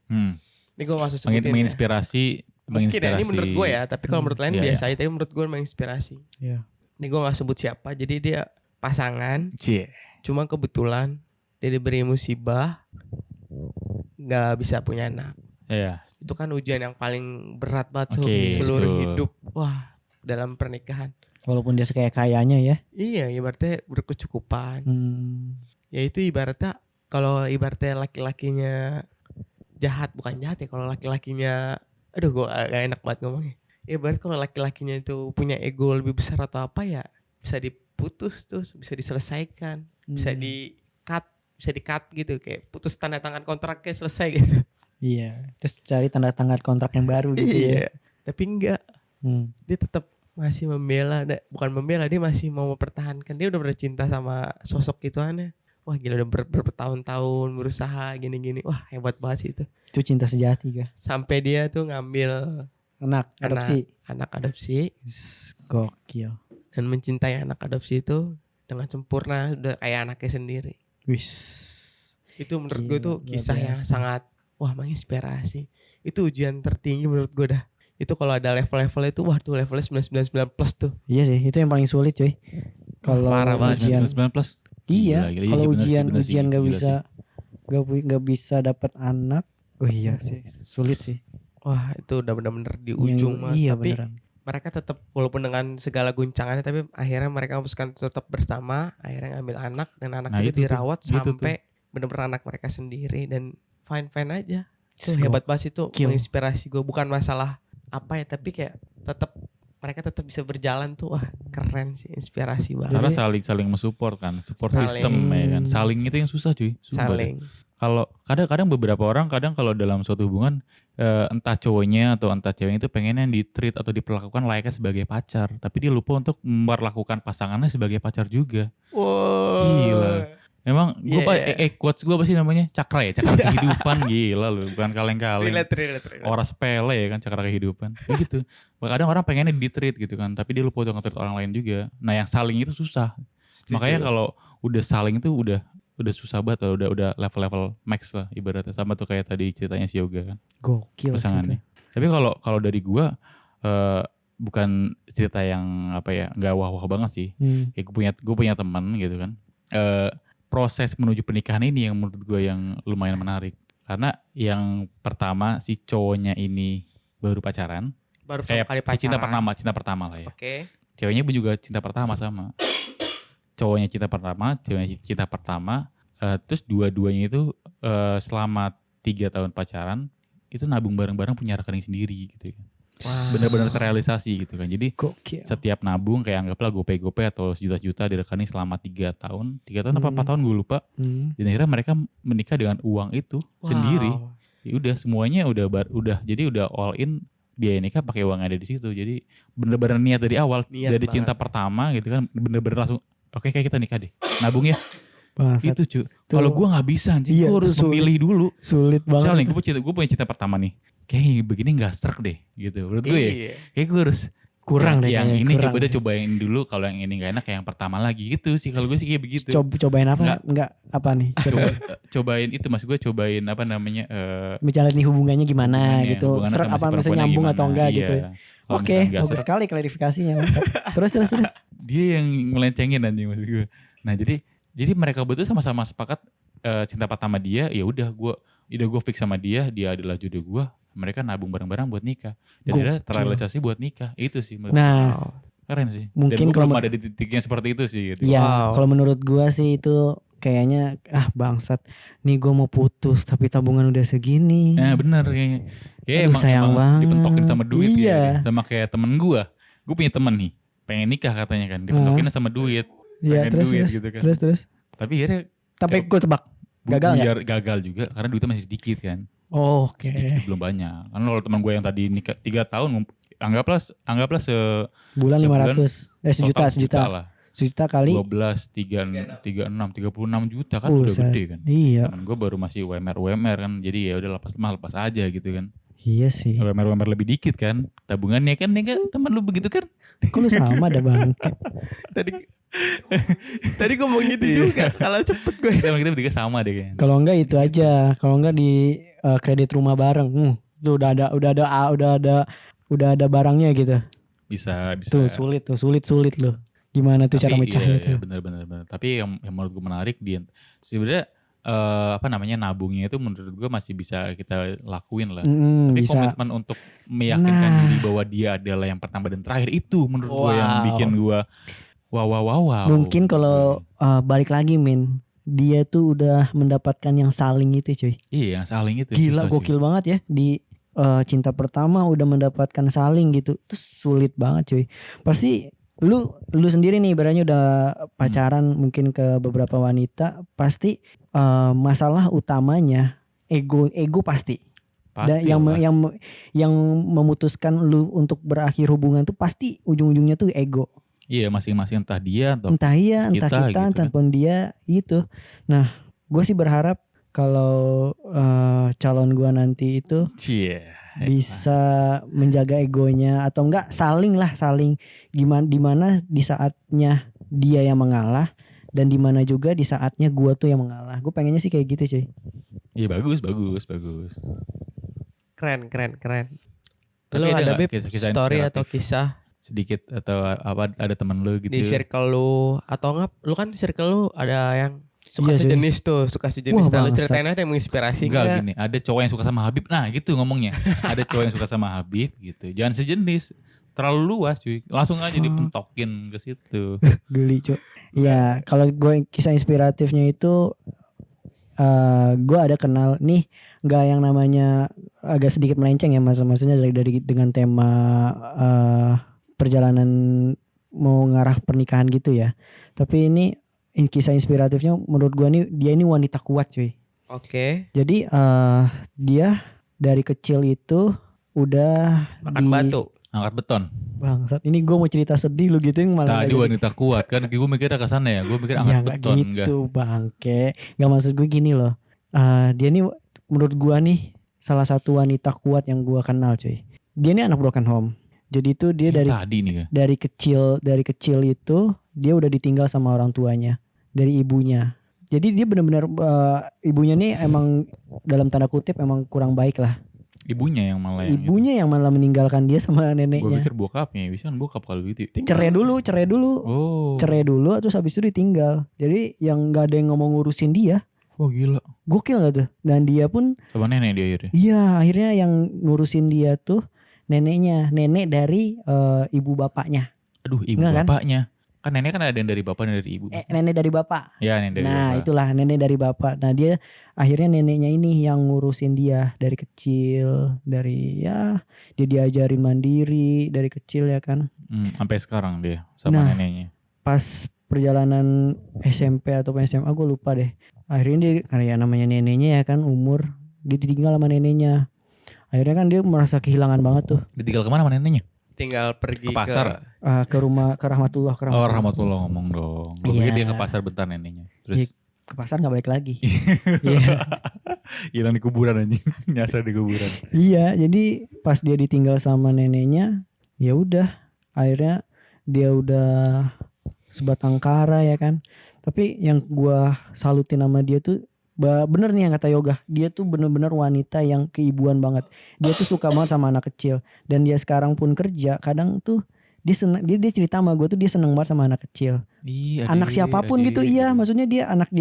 Ini gue gak usah sebutin ya. Menginspirasi. Mungkin ya, ini menurut gue ya. Tapi kalau menurut lain Iya, biasa aja. Tapi menurut gue menginspirasi. Iya. Ini gue gak sebut siapa. Jadi dia pasangan. Cie. Cuma kebetulan dia diberi musibah. Gak bisa punya anak. Iya. Itu kan ujian yang paling berat banget Oke, seluruh betul. hidup. Wah, dalam pernikahan. Walaupun dia kayak kayanya ya. Iya, ibaratnya berkecukupan. Ya itu ibaratnya kalau ibaratnya laki-lakinya jahat, bukan jahat ya, kalau laki-lakinya aduh gue gak enak banget ngomongnya. Ibarat kalau laki-lakinya itu punya ego lebih besar atau apa ya, bisa diputus tuh, bisa diselesaikan, bisa di-cut gitu, kayak putus tanda tangan kontraknya selesai gitu. Iya. Terus cari tanda tangan kontrak yang baru gitu ya. Tapi enggak, dia tetap masih membela, bukan membela, dia masih mau mempertahankan. Dia udah bercinta sama sosok gituannya. Wah gila, udah bertahun-tahun berusaha gini-gini. Wah hebat banget sih itu. Itu cinta sejati kah? Sampai dia tuh ngambil Anak adopsi. anak adopsi Gokil. dan mencintai anak adopsi itu dengan sempurna, udah kayak anaknya sendiri. Wis. Itu menurut Gila, gue tuh luar kisah yang biasa. sangat menginspirasi. Itu ujian tertinggi menurut gue dah. Itu kalau ada level-levelnya itu, wah tuh levelnya 999 plus tuh. Iya sih, itu yang paling sulit cuy. Kalau Parah banget. ujian 9 plus. iya, Gila, kalau sih, bener sih, ujian bener sih, ujian nggak gila bisa nggak bisa dapat anak. Oh iya sih, sulit sih. Wah itu udah benar-benar di ujung banget. Iya Tapi beneran. mereka tetap walaupun dengan segala guncangannya, tapi akhirnya mereka memutuskan tetap bersama. Akhirnya ngambil anak dan anak Nah, itu itu tuh, dirawat itu tuh. sampai benar-benar anak mereka sendiri dan fine aja. Itu Gokil. hebat banget itu, Gokil. menginspirasi gue. Bukan masalah apa ya, tapi kayak tetap mereka tetap bisa berjalan tuh. Wah keren sih, inspirasi banget. Karena saling mensupport kan, support Saling. system ya kan. Saling itu yang susah cuy. Sumpah deh. Saling. Kalau kadang beberapa orang kalau dalam suatu hubungan entah cowoknya atau entah ceweknya itu pengennya di-treat atau diperlakukan layaknya sebagai pacar, tapi dia lupa untuk memperlakukan pasangannya sebagai pacar juga. Wow. Gila. Emang gue Yeah. quotes gue apa sih namanya? Cakra ya, cakra kehidupan. Gila lu, bukan kaleng-kaleng. Relate. Orang sepele ya kan, cakra kehidupan. Ya gitu. Kadang orang pengennya di-treat gitu kan, tapi dia lupa untuk nge-treat orang lain juga. Nah, yang saling itu susah. Setuju. Makanya kalau udah saling itu udah susah banget, udah level-level max lah ibaratnya. Sama tuh kayak tadi ceritanya si Yoga kan, Gokil sih pasangannya. itu. Tapi kalau dari gua bukan cerita yang apa ya, nggak wah-wah banget sih. Kayak gue punya teman gitu kan. Proses menuju pernikahan ini yang menurut gue yang lumayan menarik. Karena yang pertama si cowoknya ini baru pacaran. Baru Kayak kali pacaran. cinta pertama lah ya. Oke. Ceweknya pun juga cinta pertama sama. Cowoknya cinta pertama, ceweknya cinta pertama. Terus dua-duanya itu selama 3 tahun pacaran itu nabung bareng-bareng punya rekening sendiri gitu kan. Benar-benar terrealisasi gitu kan. Jadi Gokil. setiap nabung kayak anggaplah GoPay atau sejuta-juta di rekening selama 3 tahun. 3 tahun apa 4 tahun gue lupa. Dan akhirnya mereka menikah dengan uang itu sendiri. Ya udah semuanya jadi udah all in biaya nikah pakai uang yang ada di situ. Jadi bener-bener niat dari awal, Niat dari banget. cinta pertama gitu kan, bener-bener langsung oke kayak kita nikah deh. Nabung ya. Bangsat. Itu cuy. Kalau gue nggak bisa anjing, Iya, gue harus itu sulit. memilih dulu. Sulit banget. Misalnya gue punya cinta pertama nih. Kayaknya begini gak struck deh gitu. Menurut gue ya. Iya. Kayak gue harus Kurang deh yang kayaknya, ini kurang coba deh deh. cobain dulu, kalau yang ini gak enak kayak yang pertama lagi gitu sih. Kalau gue sih kayak begitu. Cobain apa? Nggak. Enggak apa nih? Cobain itu maksud gue, cobain apa namanya Menjalani hubungannya gimana hubungannya, gitu. hubungannya Serak sama si apa bisa perempuannya nyambung gimana. atau enggak Iya. gitu. Kalau Oke, misalkan nggak bagus serak, sekali klarifikasinya. Mantap. terus. dia yang melencengin anjing maksud gue. Nah jadi mereka berdua sama-sama sepakat cinta pertama dia, ya udah gue fix sama dia adalah jodoh gue. Mereka nabung bareng-bareng buat nikah. Dan akhirnya terrealisasi buat nikah. Itu sih menurut Nah, keren sih. mungkin Dan gue kalau belum ada di titiknya seperti itu sih gitu. iya, Wow. kalau menurut gua sih itu kayaknya bangsat. Nih gua mau putus tapi tabungan udah segini. Nah bener kayaknya. Ya Aduh, sayang banget. dipentokin sama duit Iya. ya. Sama kayak temen gue. Gue punya temen nih. Pengen nikah katanya kan. Dipentokin sama duit. Iya, pengen duit terus gitu kan. terus. Tapi akhirnya Tapi gua tebak gagal nggak? gagal juga. Karena duitnya masih sedikit kan. Oh, oke. Sedikit, belum banyak. Karena kalau teman gue yang tadi nikah 3 tahun. Anggaplah Bulan sebulan 500. total Sejuta. lah. Sejuta kali. 12, 36 juta kan udah Buset. gede kan. Iya. Temen gue baru masih UMR kan. Jadi ya udah lepas aja gitu kan. Iya sih. UMR lebih dikit kan. Tabungannya kan temen lu begitu kan. Kok lu sama ada bang? Tadi Tadi ngomong gitu juga. Kalau cepet gue. Kita bertiga sama deh kayaknya. Kalau enggak itu aja. Kalau enggak di kredit rumah bareng. Tuh udah ada barangnya gitu. Bisa. Tuh sulit loh. Gimana tuh cara mecahnya tuh? Bener. Tapi yang menurut gue menarik dia sebenarnya nabungnya itu menurut gue masih bisa kita lakuin lah. Tapi Bisa. komitmen untuk meyakinkan diri bahwa dia adalah yang pertama dan terakhir itu menurut gue yang bikin gue wow. Mungkin kalau balik lagi Min, dia tuh udah mendapatkan yang saling itu cuy. Iya, yang saling itu. Gila susah, gokil banget ya di cinta pertama udah mendapatkan saling gitu. Itu sulit banget cuy. Pasti lu sendiri nih ibaratnya udah pacaran mungkin ke beberapa wanita, pasti masalah utamanya ego pasti. Dan yang memutuskan lu untuk berakhir hubungan tuh pasti ujung-ujungnya tuh ego. Iya, masing-masing entah dia atau Entah iya, entah kita, gitu entah kan. pun dia gitu. Nah, gue sih berharap kalau calon gue nanti itu Cie. bisa menjaga egonya atau enggak saling dimana di saatnya dia yang mengalah dan dimana juga di saatnya gue tuh yang mengalah. Gue pengennya sih kayak gitu cuy. Iya, bagus. Keren. Tapi Lu ada nggak Beb kisah-kisah story inspiratif? atau kisah Sedikit atau apa ada teman lu gitu. di circle lu atau enggak? Lu kan circle lu ada yang suka Iya sih. sejenis tuh, suka sejenis. Wah, Nah, lu bangsat. ceritain aja yang menginspirasi Enggak enggak? gini, ada cowok yang suka sama Habib. Nah, gitu ngomongnya. Ada cowok yang suka sama Habib gitu. Jangan sejenis. Terlalu luas cuy. Langsung aja dipentokin ke situ. Geli cuy. Ya kalau gue kisah inspiratifnya itu gue ada kenal nih, nggak yang namanya agak sedikit melenceng ya maksudnya dari dengan tema perjalanan mau ngarah pernikahan gitu ya. Tapi ini kisah inspiratifnya menurut gue nih, dia ini wanita kuat cuy. Oke. Jadi dia dari kecil itu udah Makan batu. Angkat beton. Bangsat, ini gue mau cerita sedih lu gituin malah Tadi nggak jadi. wanita kuat kan, gue mikirnya ke sana ya. Gue mikir Ya angkat nggak beton gitu bangke. Nggak, maksud gue gini loh. Dia nih menurut gue nih salah satu wanita kuat yang gue kenal cuy. Dia nih anak broken home. Jadi itu dia Kayak tadi nih kan. dari kecil itu dia udah ditinggal sama orang tuanya, dari ibunya. Jadi dia benar-benar ibunya nih emang dalam tanda kutip emang kurang baik lah. Ibunya yang malah yang Ibunya yang malah meninggalkan dia sama Gue neneknya. pikir bokapnya, bisa kan bokap kalau gitu. Cerai dulu. Oh. Cerai dulu terus habis itu ditinggal. Jadi yang nggak ada yang ngomong ngurusin dia. Wah gila. Gokil gak tuh? Dan dia pun Sama nenek dia akhirnya. iya akhirnya yang ngurusin dia tuh nenek dari ibu bapaknya. Aduh, ibu Enggak kan? bapaknya. Kan nenek kan ada yang dari bapak dan dari ibu. Nenek dari bapak. Ya, nenek dari Nah bapak. itulah nenek dari bapak. Nah dia akhirnya neneknya ini yang ngurusin dia dari kecil. Dari ya dia diajarin mandiri dari kecil ya kan. Sampai sekarang dia sama Nah. neneknya. Pas perjalanan SMP atau SMA gue lupa deh. Akhirnya dia karena namanya neneknya ya kan umur. Dia ditinggal sama neneknya. Akhirnya kan dia merasa kehilangan banget tuh. Ditinggal kemana sama neneknya? Tinggal pergi Ke pasar. Ke rumah ke Rahmatullah. Oh, Rahmatullah ngomong dong. Gue pikir Iya. dia ke pasar bentar neneknya. Iya. Terus Ke pasar nggak balik lagi. Iya. hilang di kuburan anjing. Nyasar di kuburan. Iya, jadi pas dia ditinggal sama neneknya, ya udah, akhirnya dia udah sebatang kara ya kan. Tapi yang gua salutin sama dia tuh bener nih yang kata Yoga, dia tuh bener-bener wanita yang keibuan banget. Dia tuh suka banget sama anak kecil dan dia sekarang pun kerja, kadang tuh dia seneng, dia cerita sama gue tuh dia seneng banget sama anak kecil. Iya, Anak siapapun gitu, iya, maksudnya dia anak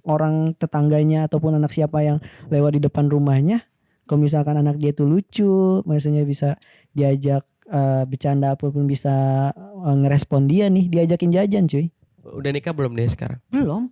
orang tetangganya ataupun anak siapa yang lewat di depan rumahnya, kalau misalkan anak dia tuh lucu, maksudnya bisa diajak bercanda apapun bisa ngerespon dia nih, diajakin jajan cuy. Udah nikah belum deh sekarang? Belum,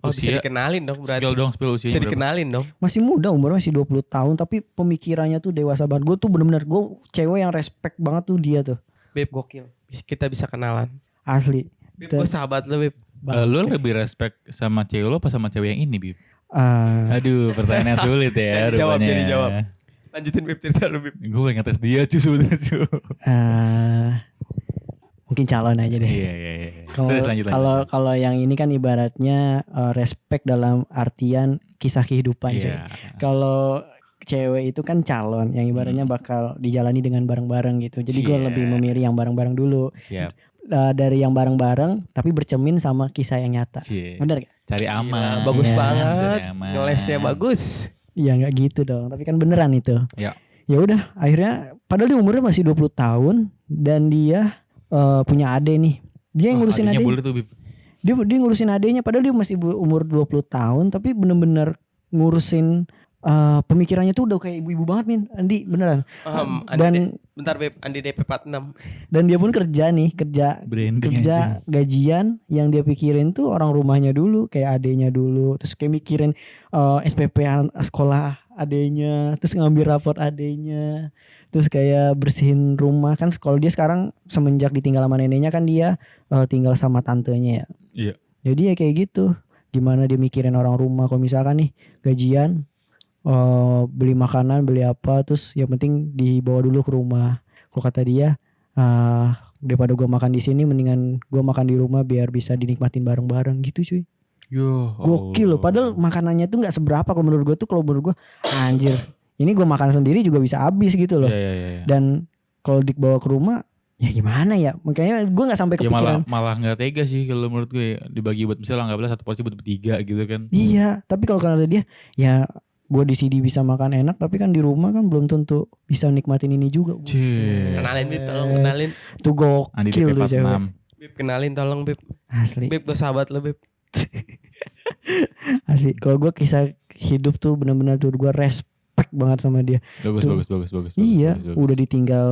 Oh, bisa Usia, dikenalin dong berarti. spill usianya Bisa berapa? dikenalin dong. masih muda, umurnya masih 20 tahun tapi pemikirannya tuh dewasa banget. Gue tuh bener-bener gue cewek yang respect banget tuh dia tuh. Beb, Gokil. kita bisa kenalan. Asli. Beb, gue sahabat lo, Beb. Lu lebih respect sama cewek lo apa sama cewek yang ini, Bib? Eh, Aduh, pertanyaan sulit ya Jadi jawab, rupanya. jadi jawab. Lanjutin Beb, cerita lu, Beb. Gue ngetes dia cuy sebenernya cuy. mungkin calon aja deh. Iya. Kalau Terus lanjut. kalau yang ini kan ibaratnya respect dalam artian kisah kehidupan. cuy. Iya. Kalau cewek itu kan calon yang ibaratnya bakal dijalani dengan bareng-bareng gitu. Jadi gue Iya. lebih memilih yang bareng-bareng dulu. Siap. dari yang bareng-bareng tapi bercermin sama kisah yang nyata. Cie. Bener gak? Cari Gila, aman. bagus Iya. banget. Cari aman. Ngelesnya bagus. Iya nggak gitu dong, tapi kan beneran itu. Ya. Ya udah, akhirnya padahal dia umurnya masih 20 tahun dan dia punya ade nih. Dia yang ngurusin adiknya adenya. boleh tuh, Bib. Dia ngurusin adenya padahal dia masih umur 20 tahun tapi bener-bener ngurusin pemikirannya tuh udah kayak ibu-ibu banget Min. Andi beneran. Bentar Beb, Andi DP 46. Dan dia pun kerja Branding kerja gajian, yang dia pikirin tuh orang rumahnya dulu, kayak adenya dulu, terus kayak mikirin SPP sekolah adenya, terus ngambil raport adenya, terus kayak bersihin rumah kan. Kalau dia sekarang semenjak ditinggal sama neneknya kan dia tinggal sama tantenya ya. Iya. Jadi ya kayak gitu, gimana dia mikirin orang rumah. Kalau misalkan nih gajian, beli makanan, beli apa, terus yang penting dibawa dulu ke rumah. Kalau kata dia, daripada gue makan di sini, mendingan gue makan di rumah biar bisa dinikmatin bareng-bareng gitu cuy. Yo. Gokil loh. Padahal makanannya tuh nggak seberapa kalau menurut gue tuh. Kalau menurut gue, anjir, ini gue makan sendiri juga bisa habis gitu loh. Iya. Dan kalau dibawa ke rumah, ya gimana ya? Makanya gue nggak sampai Ya kepikiran. malah nggak tega sih kalau menurut gue, dibagi buat misalnya anggaplah satu porsi buat bertiga gitu kan. Iya, tapi kalau kata dia, ya gue di sini bisa makan enak, tapi kan di rumah kan belum tentu bisa nikmatin ini juga. Cie. Kenalin Beb, tolong kenalin. Tuh Andi gokil DP tuh cewek. 46. Beb kenalin tolong Beb. Asli, Beb gue sahabat lo Beb. asli. Kalau gue kisah hidup tuh benar-benar tuh gue respect banget sama dia. Bagus, Tuh. bagus. Iya, bagus. udah ditinggal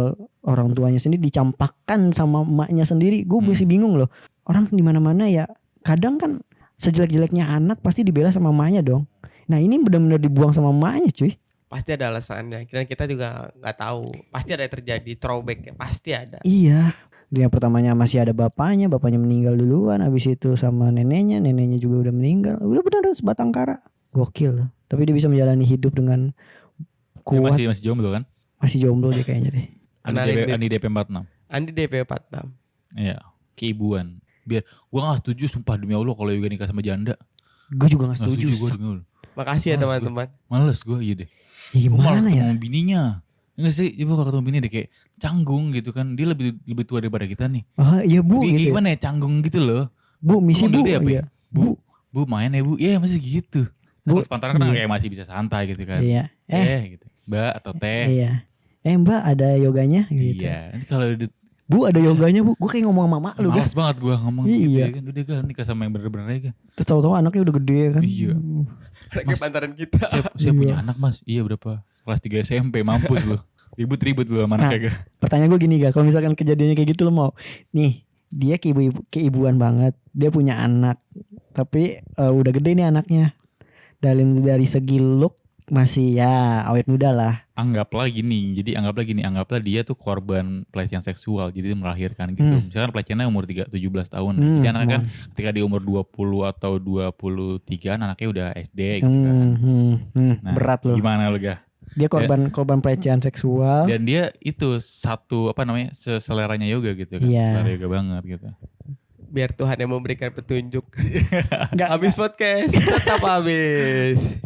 orang tuanya sendiri, dicampakkan sama emaknya sendiri. Gue masih bingung loh. Orang di mana-mana ya, kadang kan sejelek-jeleknya anak pasti dibela sama emaknya dong. Nah ini benar-benar dibuang sama emaknya cuy. Pasti ada alasannya. Dan kita juga nggak tahu. Pasti ada yang terjadi throwback ya. Pasti ada. Iya. Dia pertamanya masih ada bapaknya meninggal duluan. Habis itu sama neneknya juga udah meninggal. Udah benar sebatang kara. Gokil. Tapi dia bisa menjalani hidup dengan Dia kuat. masih jomblo kan? Masih jomblo dia kayaknya deh. Kenalin, Beb. Andi DP 46. Andi DP 46. Iya. Keibuan. Biar gua gak setuju sumpah demi Allah kalau Yoga nikah sama janda. Gue juga gak Gak setuju. gue demi Allah. Makasih ya Males teman-teman. Males gue iya deh. Ya Gue malah gimana ketemu ya? sama bininya. Enggak sih, coba kalau ketemu bini deh kayak canggung gitu kan. Dia lebih tua daripada kita nih. Ah iya bu Kayak gitu. gimana ya canggung gitu loh. Bu misi Lu manggil bu. dia apa ya? Iya. Bu. Bu main ya bu. Iya masih gitu. Bu, Kalau sepantaran kan iya. kayak masih bisa santai gitu kan. Iya. Gitu. Mbak atau teh. Iya. Mbak ada yoganya gitu. Iya. Nanti kalau Bu ada yoganya bu. Gue kayak ngomong sama mak lu kan. malas banget gue ngomong gitu Iya. ya kan. Udah kan nikah sama yang bener-bener aja kan. Terus tahu-tahu anaknya udah gede kan. Iya. Kayak pantaran kita. Saya punya anak mas. Iya berapa? Kelas 3 SMP mampus lu. Ribut-ribut lu sama anaknya gak? Pertanyaan gue gini gak, kalau misalkan kejadiannya kayak gitu lo mau, nih dia keibuan banget, dia punya anak, tapi udah gede nih anaknya. Dari segi look masih ya awet muda lah. Anggaplah gini, anggaplah dia tuh korban pelecehan seksual, jadi dia melahirkan gitu. Misalkan pelecehannya umur 17 tahun. Jadi anaknya kan ketika di umur 20 atau 23 anaknya udah SD gitu kan. Nah, berat loh. Gimana lu Gah? Dia korban pelecehan seksual. Dan dia itu satu seleranya yoga gitu kan. Iya. Selera yoga banget gitu. Biar Tuhan yang memberikan petunjuk. Nggak. Habis podcast tetap habis.